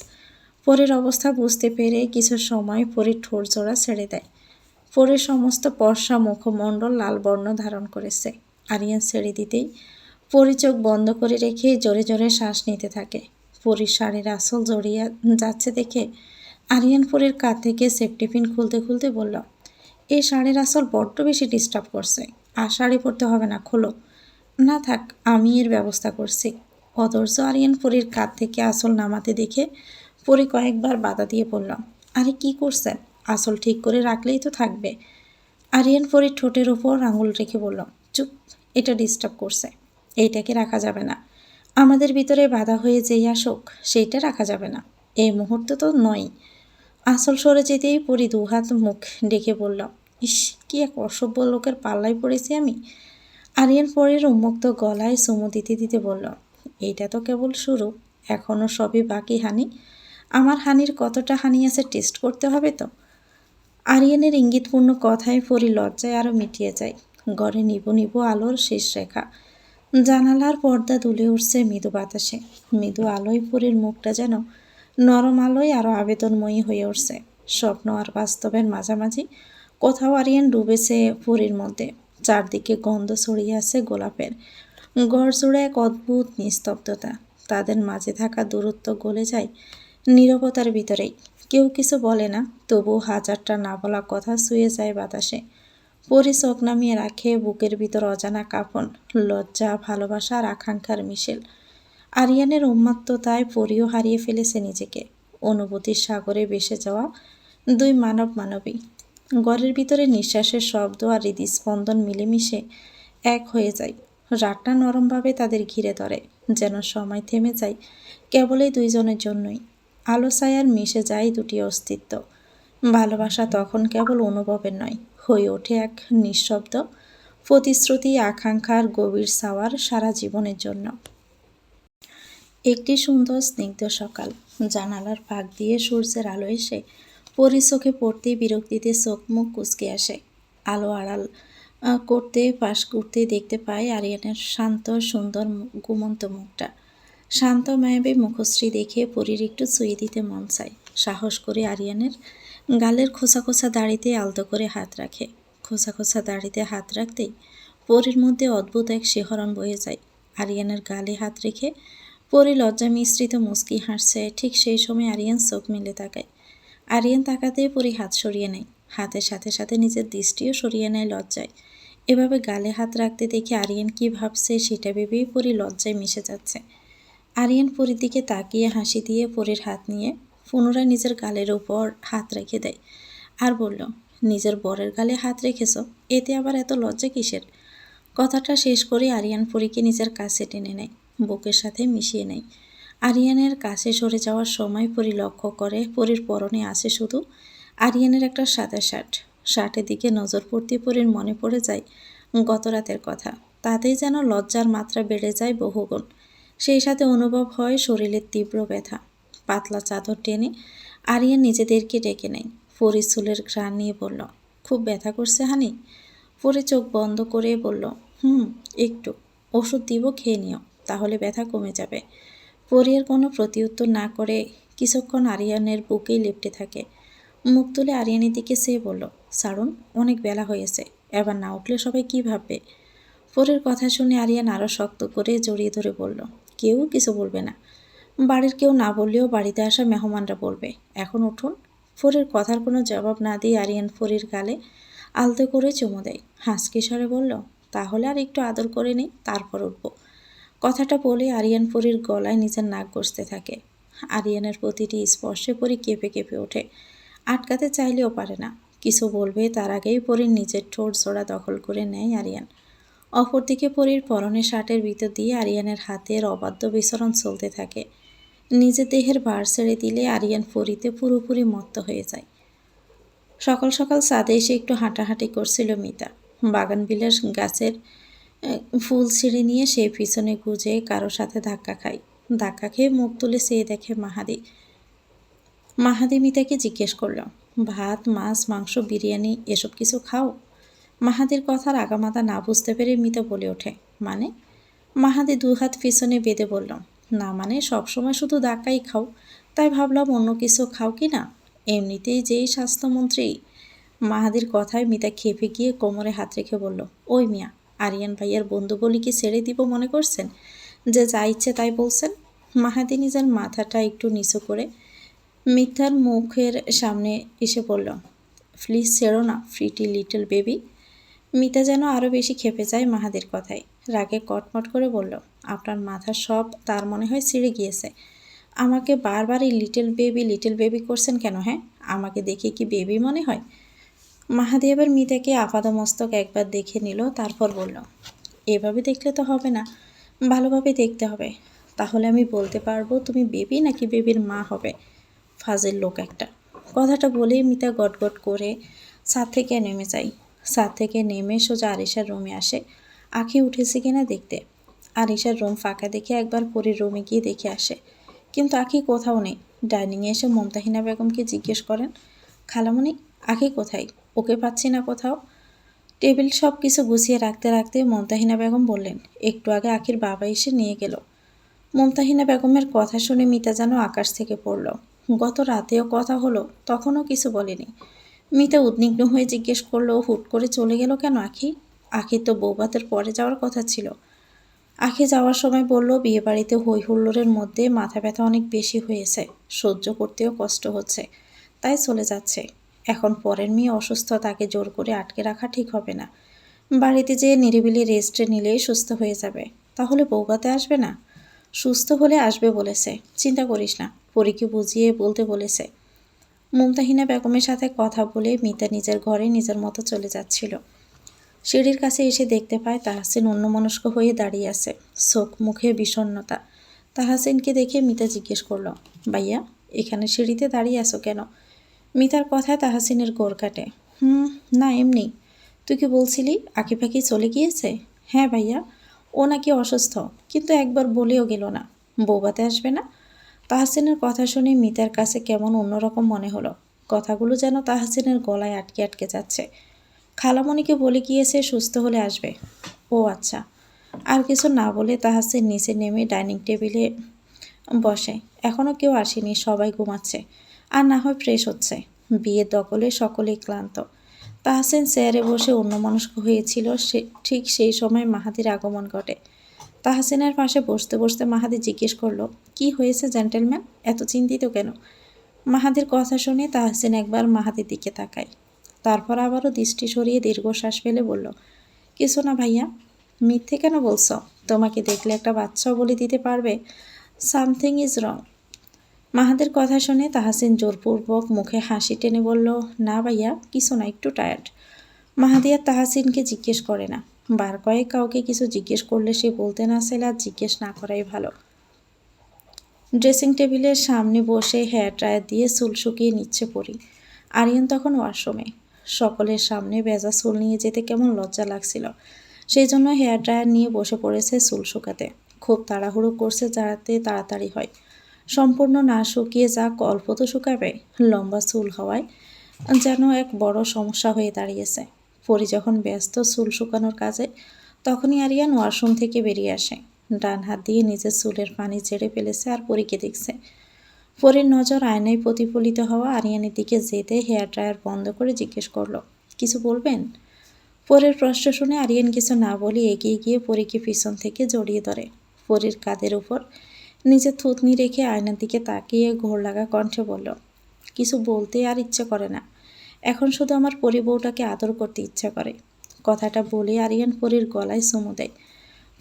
পরীর অবস্থা বুঝতে পেরে কিছু সময় পরীর ঠোঁট জোড়া ছেড়ে দেয়। পরীর সমস্ত পর্ষা মুখমণ্ডল লাল বর্ণ ধারণ করেছে। আরিয়ান ছেড়ে দিতেই পরী চোখ বন্ধ করে রেখে জোরে জোরে শ্বাস নিতে থাকে। পরীর শাড়ির আঁচল জড়িয়ে যাচ্ছে দেখে আরিয়ান পরীর কাঁধ থেকে সেফটি পিন খুলতে খুলতে বলল, এই শাড়ির আঁচল বড্ড বেশি ডিস্টার্ব করছে, আর শাড়ি পরতে হবে না, খোলো। না থাক, আমি এর ব্যবস্থা করছি। অধৈর্য আরিয়ান পরীর কাঁধ থেকে আঁচল নামাতে দেখে পরী কয়েকবার বাধা দিয়ে বলল, আরে কি করছেন? আঁচল ঠিক করে রাখলেই তো থাকবে। আরিয়ান পরীর ঠোঁটের ওপর আঙুল রেখে বলল, চুপ, এটা ডিস্টার্ব করছে, এইটাকে রাখা যাবে না। আমাদের ভিতরে বাধা হয়ে যেই আসুক, সেইটা রাখা যাবে না, এই মুহূর্তে তো নয়। আঁচল সরে যেতেই পরী দুহাত মুখ ডেকে বলল, ইস, কি এক অসভ্য লোকের পাল্লায় পড়েছি আমি। আরিয়ান পরীর উন্মুক্ত গলায় চুমু দিতে দিতে বলল, এইটা তো কেবল শুরু, এখনও সবই বাকি হানি। আমার হানির কতটা হানি আছে টেস্ট করতে হবে তো। আরিয়ানের ইঙ্গিতপূর্ণ কথায় পরী লজ্জায় আরও মিটিয়ে যায়। ঘরে নিবু নিবু আলোর শেষ রেখা। জানালার পর্দা দুলে উঠছে মৃদু বাতাসে। মৃদু আলোয় পরীর মুখটা যেন নরম আলোয় আরও আবেদনময়ী হয়ে উঠছে। স্বপ্ন আর বাস্তবের মাঝামাঝি কোথাও আরিয়ান ডুবেছে পরীর মধ্যে। চারদিকে গন্ধ ছড়িয়ে আছে গোলাপের। গড় জুড়ে এক অদ্ভুত নিস্তব্ধতা। তাদের মাঝে থাকা দূরত্ব গলে যায় নীরবতার ভিতরেই। কেউ কিছু বলে না, তবুও হাজারটা না বলা কথা ছুঁয়ে যায় বাতাসে। পরি চোখ নামিয়ে রাখে, বুকের ভিতর অজানা কাঁপন, লজ্জা, ভালোবাসা আর আকাঙ্ক্ষার মিশেল। আরিয়ানের উন্মাত্ততায় পরিও হারিয়ে ফেলেছে নিজেকে। অনুভূতির সাগরে ভেসে যাওয়া দুই মানবী। ঘরের ভিতরে নিঃশ্বাসের শব্দ আর হৃদস্পন্দন মিলেমিশে এক হয়ে যায়। রাতটা নরমভাবে তাদের ঘিরে ধরে, যেন সময় থেমে যায় কেবলই দুইজনের জন্যই। আলো ছায়ার মিশে যায় দুটি অস্তিত্ব। ভালোবাসা তখন কেবল অনুভবের নয়, হয়ে ওঠে এক নিঃশব্দ প্রতিশ্রুতি, আকাঙ্ক্ষার গভীর ছাওয়ার সারা জীবনের জন্য। একটি সুন্দর স্নিগ্ধ সকাল। জানালার ফাঁক দিয়ে সূর্যের আলো এসে পরি চোখে পড়তেই বিরক্তিতে চোখ মুখ কুঁচকে আসে। আলো আড়াল করতে পাশ করতে দেখতে পায় আরিয়ানের শান্ত সুন্দর ঘুমন্ত মুখটা। শান্ত মায়াবী মুখশ্রী দেখে পরীর একটু ছুঁয়ে দিতে মন চায়। সাহস করে আরিয়ানের গালের খোঁচা খোঁচা দাড়িতে আলতো করে হাত রাখে। খোঁচা খোঁচা দাড়িতে হাত রাখতেই পরীর মধ্যে অদ্ভুত এক শিহরণ বয়ে যায়। আরিয়ানের গালে হাত রেখে পরি লজ্জা মিশ্রিত মুচকি হাসছে। ঠিক সেই সময় আরিয়ান চোখ মেলে তাকায়। আরিয়ান তাকাতেই পরি হাত সরিয়ে নেয়। হাতের সাথে সাথে নিজের দৃষ্টিও সরিয়ে নেয় লজ্জায়। এভাবে গালে হাত রাখতে দেখে আরিয়ান কি ভাবছে সেটা ভেবেই পরি লজ্জায় মিশে যাচ্ছে। আরিয়ান পরির দিকে তাকিয়ে হাসি দিয়ে পরির হাত নিয়ে পুনরায় নিজের গালের উপর হাত রেখে দেয় আর বলল, নিজের বরের গালে হাত রেখেছ, এতে আবার এত লজ্জা কিসের? কথাটা শেষ করে আরিয়ান পরীকে নিজের কাছে টেনে নেয়, বুকের সাথে মিশিয়ে নেয়। আরিয়ানের কাছে সরে যাওয়ার সময় পরি লক্ষ্য করে পরির পরনে আছে শুধু আরিয়ানের একটা সাদা শার্ট। শার্টের দিকে নজর পড়তে পরির মনে পড়ে যায় গত রাতের কথা। তাতেই যেন লজ্জার মাত্রা বেড়ে যায় বহুগুণ। সেই সাথে অনুভব হয় শরীরের তীব্র ব্যথা। পাতলা চাদর টেনে আরিয়ান নিজেদেরকে ডেকে নেয়। পরি চুলের ঘ্রাণ নিয়ে বলল, খুব ব্যথা করছে হানি? পরি চোখ বন্ধ করে বলল, একটু। ওষুধ দিব, খেয়ে নিও, তাহলে ব্যথা কমে যাবে। পরির কোনো প্রতিউত্তর না করে কিছুক্ষণ আরিয়ানের বুকেই লেপ্টে থাকে। মুখ তুলে আরিয়ানের দিকে চেয়ে বলল, ছাড়ুন, অনেক বেলা হয়েছে, এবার না উঠলে সবাই কী ভাববে? পরির কথা শুনে আরিয়ান আরও শক্ত করে জড়িয়ে ধরে বলল, কেউ কিছু বলবে না। বাড়ির কেউ না বললেও বাড়িতে আসা মেহমানরা বলবে। এখন উঠুন। পরির কথার কোনো জবাব না দিয়ে আরিয়ান পরির গালে আলতো করে চুমু দেয়। হাসকি স্বরে বলল, তাহলে আর একটু আদর করে নিই, তারপর উঠব। কথাটা বলে আরিয়ান পরির গলায় নিজের নাক ঘষতে থাকে। আরিয়ানের প্রতিটি স্পর্শে পরি কেঁপে কেঁপে ওঠে। আটকাতে চাইলেও পারে না। কিছু বলবে তার আগেই পরির নিজের ঠোঁট জোড়া দখল করে নেয় আরিয়ান। অপরদিকে পরির পরনে শার্টের ভিতর দিয়ে আরিয়ানের হাতের অবাধ্য বিচরণ চলতে থাকে। নিজের দেহের ভার ছেড়ে দিলে আরিয়ান পরিতে পুরোপুরি মত্ত হয়ে যায়। সকাল সকাল ছাদে এসে একটু হাঁটাহাঁটি করছিল মিতা। বাগানবিলাস গাছের ফুল ছিঁড়ে নিয়ে সে পিছনে গুজে কারো সাথে ধাক্কা খায়। ধাক্কা খেয়ে মুখ তুলে চেয়ে দেখে মাহাদি। মাহাদি মিতাকে জিজ্ঞেস করল, ভাত, মাছ, মাংস, বিরিয়ানি এসব কিছু খাও? মাহাদির কথার আগামাথা না বুঝতে পেরে মিতা বলে ওঠে, মানে? মাহাদি দুহাত পিছনে বেঁধে বলল, না মানে সবসময় শুধু ধাক্কাই খাও, তাই ভাবলাম অন্য কিছু খাও কি না। এমনিতেই যেই স্বাস্থ্যমন্ত্রী। মাহাদির কথায় মিতা খেপে গিয়ে কোমরে হাত রেখে বলল, ওই মিয়া, আরিয়ান ভাইয়ার বন্ধু বলি কি ছেড়ে দিব মনে করছেন, যে যা ইচ্ছে তাই বলছেন? মাহাদি নিজের মাথাটা একটু নিচু করে মিতার মুখের সামনে এসে বলল, প্লিজ ছেড়ো না প্রিটি লিটল বেবি। মিতা যেন আরও বেশি খেপে যায় মাহাদির কথায়। রাগে কটমট করে বলল, আপনার মাথা সব তার মনে হয় ছিঁড়ে গিয়েছে। আমাকে বারবার এই লিটল বেবি করছেন কেন? হ্যাঁ, আমাকে দেখে কি বেবি মনে হয়? মাহাদি এবার মিতাকে আপাদমস্তক একবার দেখে নিল, তারপর বলল, এভাবে দেখলে তো হবে না, ভালোভাবে দেখতে হবে, তাহলে আমি বলতে পারবো তুমি বেবি নাকি বেবির মা হবে। ফাজিল লোক একটা। কথাটা বলেই মিতা গটগট করে ছাদ থেকে নেমে যায়। ছাদ থেকে নেমে সোজা আরিশার রুমে আসে আঁখি উঠেছে কিনা দেখতে। আরিশার রুম ফাঁকা দেখে একবার পরীর রুমে গিয়ে দেখে আসে, কিন্তু আঁখি কোথাও নেই। ডাইনিংয়ে এসে মমতাহিনা বেগমকে জিজ্ঞেস করেন, খালামণি আঁখি কোথায়? ওকে পাচ্ছি না কোথাও। টেবিল সব কিছু গুছিয়ে রাখতে রাখতে মমতাহিনা বেগম বললেন, একটু আগে আঁখির বাবা এসে নিয়ে গেল। মমতাহিনা বেগমের কথা শুনে মিতা যেন আকাশ থেকে পড়ল। গত রাতেও কথা হলো, তখনও কিছু বলেনি। মিতা উদ্বিগ্ন হয়ে জিজ্ঞেস করলো, হুট করে চলে গেল কেন আঁখি? আঁখির তো বৌভাতের পরে যাওয়ার কথা ছিল। আঁখি যাওয়ার সময় বলল, বিয়েবাড়িতে হই হুল্লোড়ের মধ্যে মাথা ব্যথা অনেক বেশি হয়েছে, সহ্য করতেও কষ্ট হচ্ছে, তাই চলে যাচ্ছে। এখন পরের মেয়ে অসুস্থ, তাকে জোর করে আটকে রাখা ঠিক হবে না। বাড়িতে যেয়ে নিরিবিলি রেস্ট নিলেই সুস্থ হয়ে যাবে। তাহলে বৌভাতে আসবে না? সুস্থ হলে আসবে বলেছে, চিন্তা করিস না। পরীকে বুঝিয়ে বলতে বলেছে। মুমতাহিনা বেগমের সাথে কথা বলে মিতা নিজের ঘরে নিজের মতো চলে যাচ্ছিল। সিঁড়ির কাছে এসে দেখতে পায় তাহসিন অন্যমনস্ক হয়ে দাঁড়িয়ে আছে, চোখ মুখে বিষণ্ণতা। তাহসিনকে দেখে মিতা জিজ্ঞেস করলো, ভাইয়া এখানে সিঁড়িতে দাঁড়িয়ে আছো কেন? মিতার কথায় তাহসিনের গোর কাটে। না এমনি। তুই কি বলছিলি আঁকি ফাঁকি চলে গিয়েছে? হ্যাঁ ভাইয়া, ও নাকি অসুস্থ, কিন্তু একবার বলেও গেল না। বৌভাতে আসবে না? তাহসিনের কথা শুনে মিতার কাছে কেমন অন্যরকম মনে হলো। কথাগুলো যেন তাহসিনের গলায় আটকে আটকে যাচ্ছে। খালামণিকে বলে গিয়েছে সুস্থ হলে আসবে। ও আচ্ছা। আর কিছু না বলে তাহসিন নিচে নেমে ডাইনিং টেবিলে বসে। এখনও কেউ আসেনি, সবাই ঘুমাচ্ছে, আর না হয় ফ্রেশ হচ্ছে। বিয়ের দখলে সকলেই ক্লান্ত। তাহসিন চেয়ারে বসে অন্যমনস্ক হয়েছিল। ঠিক সেই সময় মাহাদির আগমন ঘটে। তাহসিনের পাশে বসতে বসতে মাহাদি জিজ্ঞেস করলো, কি হয়েছে জেন্টেলম্যান, এত চিন্তিত কেন? মাহাদির কথা শুনে তাহসিন একবার মাহাদির দিকে তাকায়, তারপর আবারও দৃষ্টি সরিয়ে দীর্ঘশ্বাস ফেলে বলল, কিছু না ভাইয়া। মিথ্যে কেন বলছো? তোমাকে দেখলে একটা বাচ্চাও বলে দিতে পারবে সামথিং ইজ রং। মাহাদের কথা শুনে তাহসিন জোরপূর্বক মুখে হাসি টেনে বলল, না ভাইয়া কিছু না, একটু টায়ার্ড। মাহাদি আর তাহসিনকে জিজ্ঞেস করে না। বার কয়েক কাউকে কিছু জিজ্ঞেস করলে সে বলতে না চাইলে আর জিজ্ঞেস না করাই ভালো। ড্রেসিং টেবিলের সামনে বসে হেয়ার ড্রায়ার দিয়ে চুল শুকিয়ে নিচ্ছে পরি। আরিয়ান তখন ওয়াশরুমে। সকলের সামনে ভেজা চুল নিয়ে যেতে কেমন লজ্জা লাগছিল, সেই জন্য হেয়ার ড্রায়ার নিয়ে বসে পড়েছে চুল শুকাতে। খুব তাড়াহুড়ো করছে যাতে তাড়াতাড়ি হয়। সম্পূর্ণ না শুকিয়ে যাক, অল্প তো শুকাবে। লম্বা চুল হওয়ায় যেন এক বড় সমস্যা হয়ে দাঁড়িয়েছে। পরি যখন ব্যস্ত চুল শুকানোর কাজে, তখনই আরিয়ান ওয়াশরুম থেকে বেরিয়ে আসে। ডান হাত দিয়ে নিজের চুলের পানি ঝেড়ে ফেলেছে আর পরীকে দেখছে। পরীর নজর আয়নায় প্রতিফলিত হওয়া আরিয়ানের দিকে যেতে হেয়ার ড্রায়ার বন্ধ করে জিজ্ঞেস করলো, কিছু বলবেন? পরীর প্রশ্ন শুনে আরিয়ান কিছু না বলে এগিয়ে গিয়ে পরীকে পিছন থেকে জড়িয়ে ধরে। পরীর কাঁধের উপর নিজের থুতনি রেখে আয়নার দিকে তাকিয়ে ঘোর লাগা কণ্ঠে বলল, কিছু বলতে আর ইচ্ছে করে না, এখন শুধু আমার পরী বউটাকে আদর করতে ইচ্ছা করে। কথাটা বলে আরিয়ান পরীর গলায় চুমু দেয়।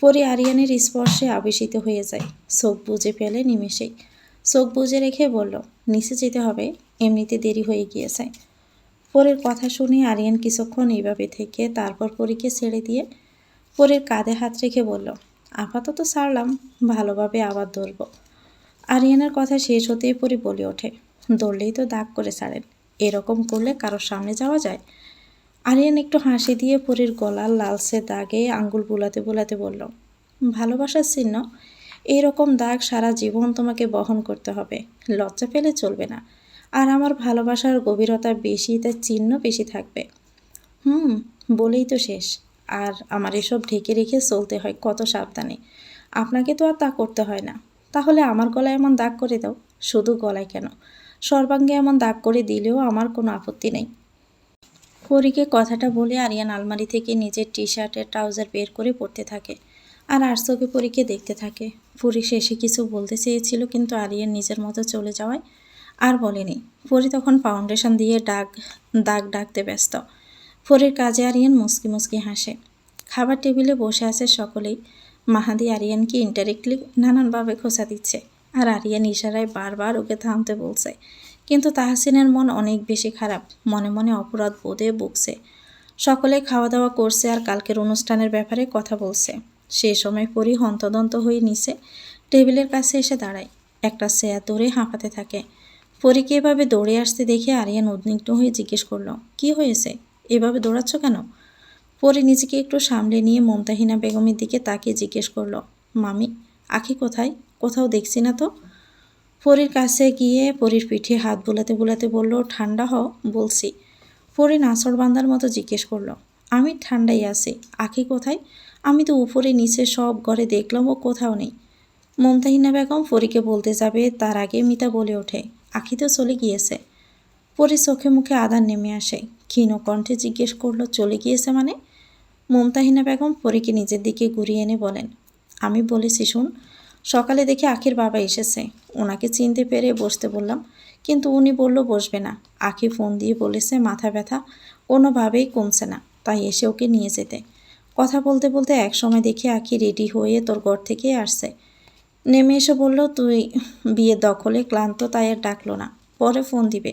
পরী আরিয়ানের স্পর্শে আবেশিত হয়ে যায়, চোখ বুজে ফেলে নিমেষেই। চোখ বুজে রেখে বলল, নিচে যেতে হবে, এমনিতে দেরি হয়ে গিয়েছে। পরীর কথা শুনে আরিয়ান কিছুক্ষণ এইভাবে থেকে তারপর পরীকে ছেড়ে দিয়ে পরীর কাঁধে হাত রেখে বলল, আপাতত ছাড়লাম, ভালোভাবে আবার ধরব। আরিয়ানের কথা শেষ হতেই পরী বলে ওঠে, ধরলেই তো দাগ করে ছাড়েন, এরকম করলে কারোর সামনে যাওয়া যায়? আরিয়ান একটু হাসি দিয়ে পরীর গলার লালচে দাগে আঙ্গুল বুলাতে বুলাতে বলল, ভালোবাসার চিহ্ন, এইরকম দাগ সারা জীবন তোমাকে বহন করতে হবে, লজ্জা পেলে চলবে না। আর আমার ভালোবাসার গভীরতা বেশি, তাই চিহ্ন বেশি থাকবে। বলেই তো শেষ। আর আমার এসব ঢেকে রেখে চলতে হয় কত সাবধানে। আপনাকে তো আর তা করতে হয় না। তাহলে আমার গলায় এমন দাগ করে দাও। শুধু গলায় কেন, সর্বাঙ্গে এমন দাগ করে দিলেও আমার কোনো আপত্তি নেই। পরীকে কথাটা বলে আরিয়ান আলমারি থেকে নিজের টি শার্টের ট্রাউজার বের করে পরতে থাকে, আর আরসোকে পরীকে দেখতে থাকে। পরী শেষে কিছু বলতে চেয়েছিল, কিন্তু আরিয়ান নিজের মতো চলে যাওয়ায় আর বলেনি। পরী তখন ফাউন্ডেশন দিয়ে দাগ ডাকতে ব্যস্ত। পরীর কাজে আরিয়ান মুচকি মুচকি হাসে। খাবার টেবিলে বসে আছে সকলেই। মাহাদি আরিয়ানকে ইনডাইরেক্টলি নানানভাবে খোঁচা দিচ্ছে, আর আরিয়ান ইশারায় বারবার ওকে থামতে বলছে। কিন্তু তাহসিনের মন অনেক বেশি খারাপ, মনে মনে অপরাধ বোধে বকছে। সকলে খাওয়া দাওয়া করছে আর কালকের অনুষ্ঠানের ব্যাপারে কথা বলছে। সে সময় পরী হন্তদন্ত হয়ে নিচে টেবিলের কাছে এসে দাঁড়ায়, একটা চেয়ার ধরে হাঁপাতে থাকে। পরীকে এভাবে দৌড়ে আসতে দেখে আরিয়ান উদ্বিগ্ন হয়ে জিজ্ঞেস করলো, কি হয়েছে, এভাবে দৌড়াচ্ছ কেন? পরী নিজেকে একটু সামলে নিয়ে মুমতাহিনা বেগমের দিকে তাকিয়ে জিজ্ঞেস করলো, মামি আখি কোথায়? কোথাও দেখছি না তো। পরীর কাছে গিয়ে পরীর পিঠে হাত বুলাতে বুলাতে বলল, ঠান্ডা হও বলছি। পরী নাছোড়বান্দার মতো জিজ্ঞেস করলো, আমি ঠান্ডাই আছি, আখি কোথায়? আমি তো উপরে নিচে সব ঘরে দেখলাম, ও কোথাও নেই। মুমতাহিনা বেগম পরীকে বলতে যাবে তার আগে মিতা বলে ওঠে, আখি তো চলে গিয়েছে। পরীর চোখে মুখে আদার নেমে আসে, ক্ষীণ কণ্ঠে জিজ্ঞেস করলো, চলে গিয়েছে মানে? মুমতাহিনা বেগম পরীকে নিজের দিকে ঘুরিয়ে এনে বলেন, আমি বলেছি শুন, সকালে দেখি আখির বাবা এসেছে, ওনাকে চিনতে পেরে বসতে বললাম, কিন্তু উনি বলল বসবে না। আখি ফোন দিয়ে বলেছে মাথা ব্যথা কোনোভাবেই কমছে না, তাই এসে ওকে নিয়ে যেতে। কথা বলতে বলতে এক সময় দেখি আখি রেডি হয়ে তোর ঘর থেকে আসছে। নেমে এসে বলল, তুই বিয়ের দখলে ক্লান্ত, তাই আর ডাকলো না, পরে ফোন দিবে,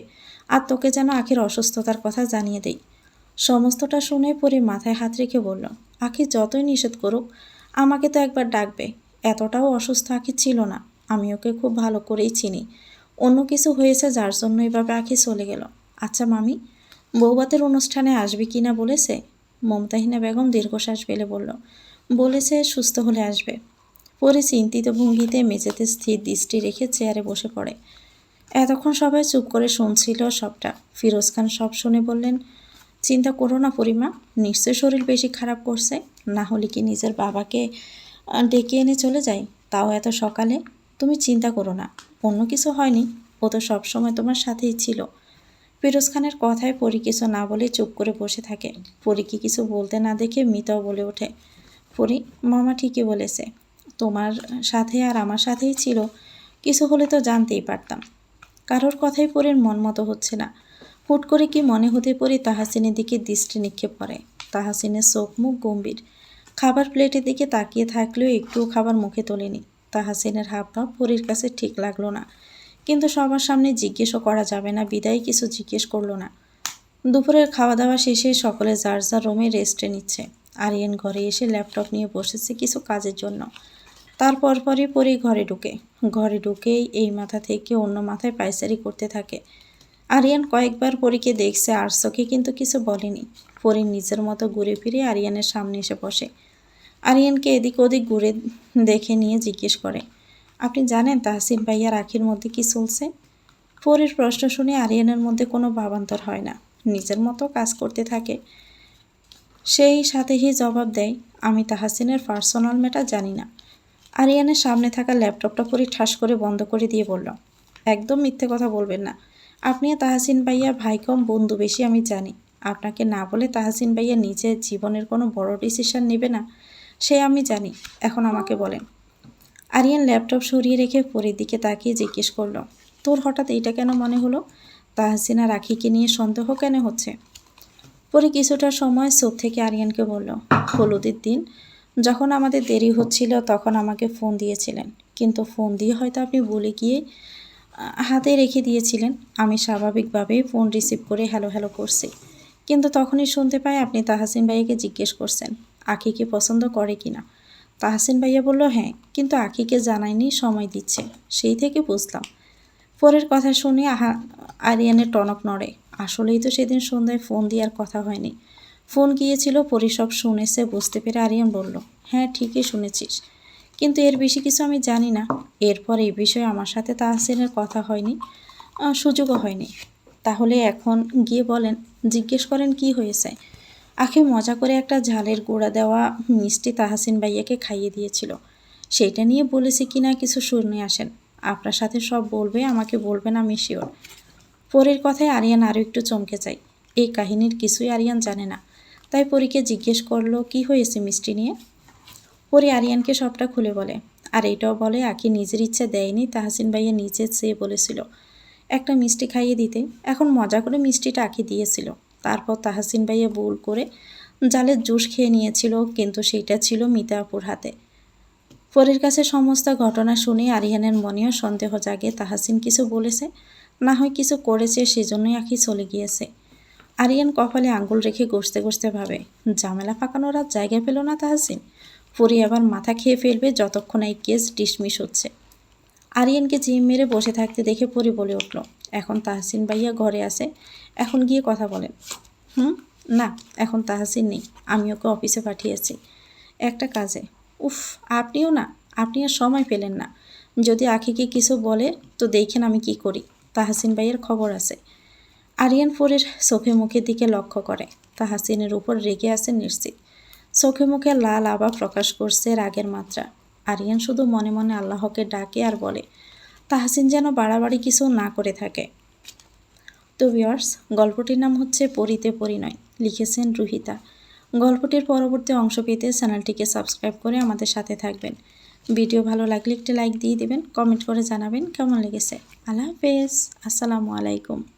আর তোকে যেন আখির অসুস্থতার কথা জানিয়ে দেই। সমস্তটা শুনে পরে মাথায় হাত রেখে বলল, আখি যতই নিষেধ করুক আমাকে তো একবার ডাকবে। এতটাও অসুস্থ আখি ছিল না, আমি ওকে খুব ভালো করেই চিনি। অন্য কিছু হয়েছে যার জন্য এভাবে আখি চলে গেল। আচ্ছা মামি, বৌভাতের অনুষ্ঠানে আসবে কি না বলেছে? মমতাহিনা বেগম দীর্ঘশ্বাস ফেলে বলল, বলেছে সুস্থ হলে আসবে। পরে চিন্তিত ভঙ্গিতে মেঝেতে স্থির দৃষ্টি রেখে চেয়ারে বসে পড়ে। এতক্ষণ সবাই চুপ করে শুনছিল সবটা। ফিরোজ খান সব শুনে বললেন, চিন্তা করো না পরিমা, নিশ্চয় শরীর বেশি খারাপ করছে, না হলে কি নিজের বাবাকে ডেকে এনে চলে যায়, তাও এত সকালে। তুমি চিন্তা করো না, অন্য কিছু হয়নি, ও তো সবসময় তোমার সাথেই ছিল। ফিরোজ খানের কথায় পরি কিছু না বলে চুপ করে বসে থাকে। পরীকে কিছু বলতে না দেখে মিতাও বলে ওঠে, পরি, মামা ঠিকই বলেছে, তোমার সাথে আর আমার সাথেই ছিল, কিছু হলে তো জানতেই পারতাম। কারোর কথাই পরির মন মতো হচ্ছে না। হুট করে কি মনে হতে পরি তাহাসিনের দিকে দৃষ্টি নিক্ষেপ করে। তাহাসিনের চোখ মুখ গম্ভীর, খাবার প্লেটের দিকে তাকিয়ে থাকলেও একটুও খাবার মুখে তোলেনি। তাহাসিনের হাবভাব পরির কাছে ঠিক লাগলো না, কিন্তু সবার সামনে জিজ্ঞেসও করা যাবে না বিদায় কিছু জিজ্ঞেস করলো না। দুপুরের খাওয়া দাওয়া শেষে সকলে যার যার রুমে রেস্টে নিচ্ছে। আরিয়ান ঘরে এসে ল্যাপটপ নিয়ে বসেছে কিছু কাজের জন্য। তারপর পরই পরি ঘরে ঢুকেই এই মাথা থেকে অন্য মাথায় পায়চারি করতে থাকে। আরিয়ান কয়েকবার পরীকে দেখছে আর চোখে কিন্তু কিছু বলেনি। পরি নিজের মতো ঘুরে ফিরে আরিয়ানের সামনে এসে বসে। আরিয়ানকে এদিক ওদিক ঘুরে দেখে নিয়ে জিজ্ঞেস করে, আপনি জানেন তাহসিন ভাইয়ার আখির মধ্যে কি চলছে? পরির প্রশ্ন শুনে আরিয়ানের মধ্যে কোনো ভাবান্তর হয় না, নিজের মতো কাজ করতে থাকে। সেই সাথেই জবাব দেয়, আমি তাহসিনের পার্সোনাল ম্যাটার জানি না। আরিয়ানের সামনে থাকা ল্যাপটপটা পরি ঠাস করে বন্ধ করে দিয়ে বলল, একদম মিথ্যে কথা বলবেন না, আপনি তাহসিন ভাইয়া ভাই কম বন্ধু বেশি আমি জানি। আপনাকে না বলে তাহসিন ভাইয়া নিজের জীবনের কোনো বড় ডিসিশন নেবে না, সে আমি জানি। এখন আমাকে বলেন। আরিয়ান ল্যাপটপ সরিয়ে রেখে পরির দিকে তাকিয়ে জিজ্ঞেস করলো, তোর হঠাৎ এইটা কেন মনে হলো? তাহসিনা রাখিকে নিয়ে সন্দেহ কেন হচ্ছে? পরে কিছুটা সময় চোখ থেকে আরিয়ানকে বলল, হলুদের দিন যখন আমাদের দেরি হচ্ছিল তখন আমাকে ফোন দিয়েছিলেন, কিন্তু ফোন দিয়ে হয়তো আপনি ভুলে গিয়ে হাতে রেখে দিয়েছিলেন। আমি স্বাভাবিকভাবেই ফোন রিসিভ করে হ্যালো হ্যালো করছি, কিন্তু তখনই শুনতে পাই আপনি তাহসিন ভাইয়াকে জিজ্ঞেস করছেন আখিকে পছন্দ করে কিনা। তাহসিন ভাইয়া বলল হ্যাঁ, কিন্তু আখিকে জানায়নি, সময় দিচ্ছে, সেই থেকে বুঝলাম। পরের কথা শুনে আরিয়ানের টনক নড়ে। আসলেই তো সেদিন সন্ধ্যায় ফোন দেওয়ার কথা হয়নি, ফোন গিয়েছিল। পরি সব শুনেছে বুঝতে পেরে আরিয়ান বলল, হ্যাঁ ঠিকই শুনেছিস, কিন্তু এর বেশি কিছু আমি জানি না। এরপর এই বিষয়ে আমার সাথে তাহসিনের কথা হয়নি, সুযোগও হয়নি। তাহলে এখন গিয়ে বলেন, জিজ্ঞেস করেন কি হয়েছে। আখি মজা করে একটা ঝালের গুঁড়া দেওয়া মিষ্টি তাহসিন ভাইয়াকে খাইয়ে দিয়েছিল, সেইটা নিয়ে বলেছে কিনা কিছু শুনে আসেন। আপনার সাথে সব বলবে, আমাকে বলবেন, আমি শিওর। পরের কথায় আরিয়ান আরও একটু চমকে যায়। এই কাহিনীর কিছুই আরিয়ান জানে না, তাই পরীকে জিজ্ঞেস করলো কি হয়েছে মিষ্টি নিয়ে। পরি আরিয়ানকে সবটা খুলে বলে, আর এটাও বলে আখি নিজের ইচ্ছে দেয়নি, তাহসিন ভাইয়া নিজে চেয়ে বলেছিল একটা মিষ্টি খাইয়ে দিতে, এখন মজা করে মিষ্টিটা আখি দিয়েছিল। তারপর তাহসিন ভাইয়া ভুল করে জালের জুস খেয়ে নিয়েছিল, কিন্তু সেইটা ছিল মিতা আপুর হাতে। পরীর কাছে সমস্ত ঘটনা শুনে আরিয়ানের মনেও সন্দেহ জাগে, তাহসিন কিছু বলেছে, না হয় কিছু করেছে, সেজন্যই আখি চলে গিয়েছে। আরিয়ান কপালে আঙ্গুল রেখে গসতে গসতে ভাবে, ঝামেলা পাকানোর আর জায়গা পেল না তাহসিন। পরি আবার মাথা খেয়ে ফেলবে যতক্ষণ এই কেস ডিসমিস হচ্ছে। আরিয়ানকে জিম মেরে বসে থাকতে দেখে পরি বলে উঠল, এখন তাহসিন ভাইয়া ঘরে আছে, এখন গিয়ে কথা বলেন। না, এখন তাহসিন নেই, আমি ওকে অফিসে পাঠিয়েছি একটা কাজে। উফ, আপনিও না, আপনি আর সময় পেলেন না। যদি আখিকে কিছু বলে তো দেখেন আমি কি করি, তাহসিন ভাইয়ের খবর আছে। আরিয়ান পরের চোখে মুখের দিকে লক্ষ্য করে, তাহসিনের উপর রেগে আছে নিশ্চিত। চোখে মুখে লাল আভা প্রকাশ করছে রাগের মাত্রা। আরিয়ান শুধু মনে মনে আল্লাহকে ডাকে আর বলে, তাহসিন যেন বাড়াবাড়ি কিছু না করে থাকে। তো ভিউয়ার্স, গল্পটির নাম হচ্ছে পরিতে পরিণয়, লিখেছেন রুহিতা। গল্পটির পরবর্তী অংশ পেতে চ্যানেলটিকে সাবস্ক্রাইব করে আমাদের সাথে থাকবেন। ভিডিও ভালো লাগলে একটি লাইক দিয়ে দেবেন, কমেন্ট করে জানাবেন কেমন লেগেছে। আল্লাহ হাফেজ, আসসালামু আলাইকুম।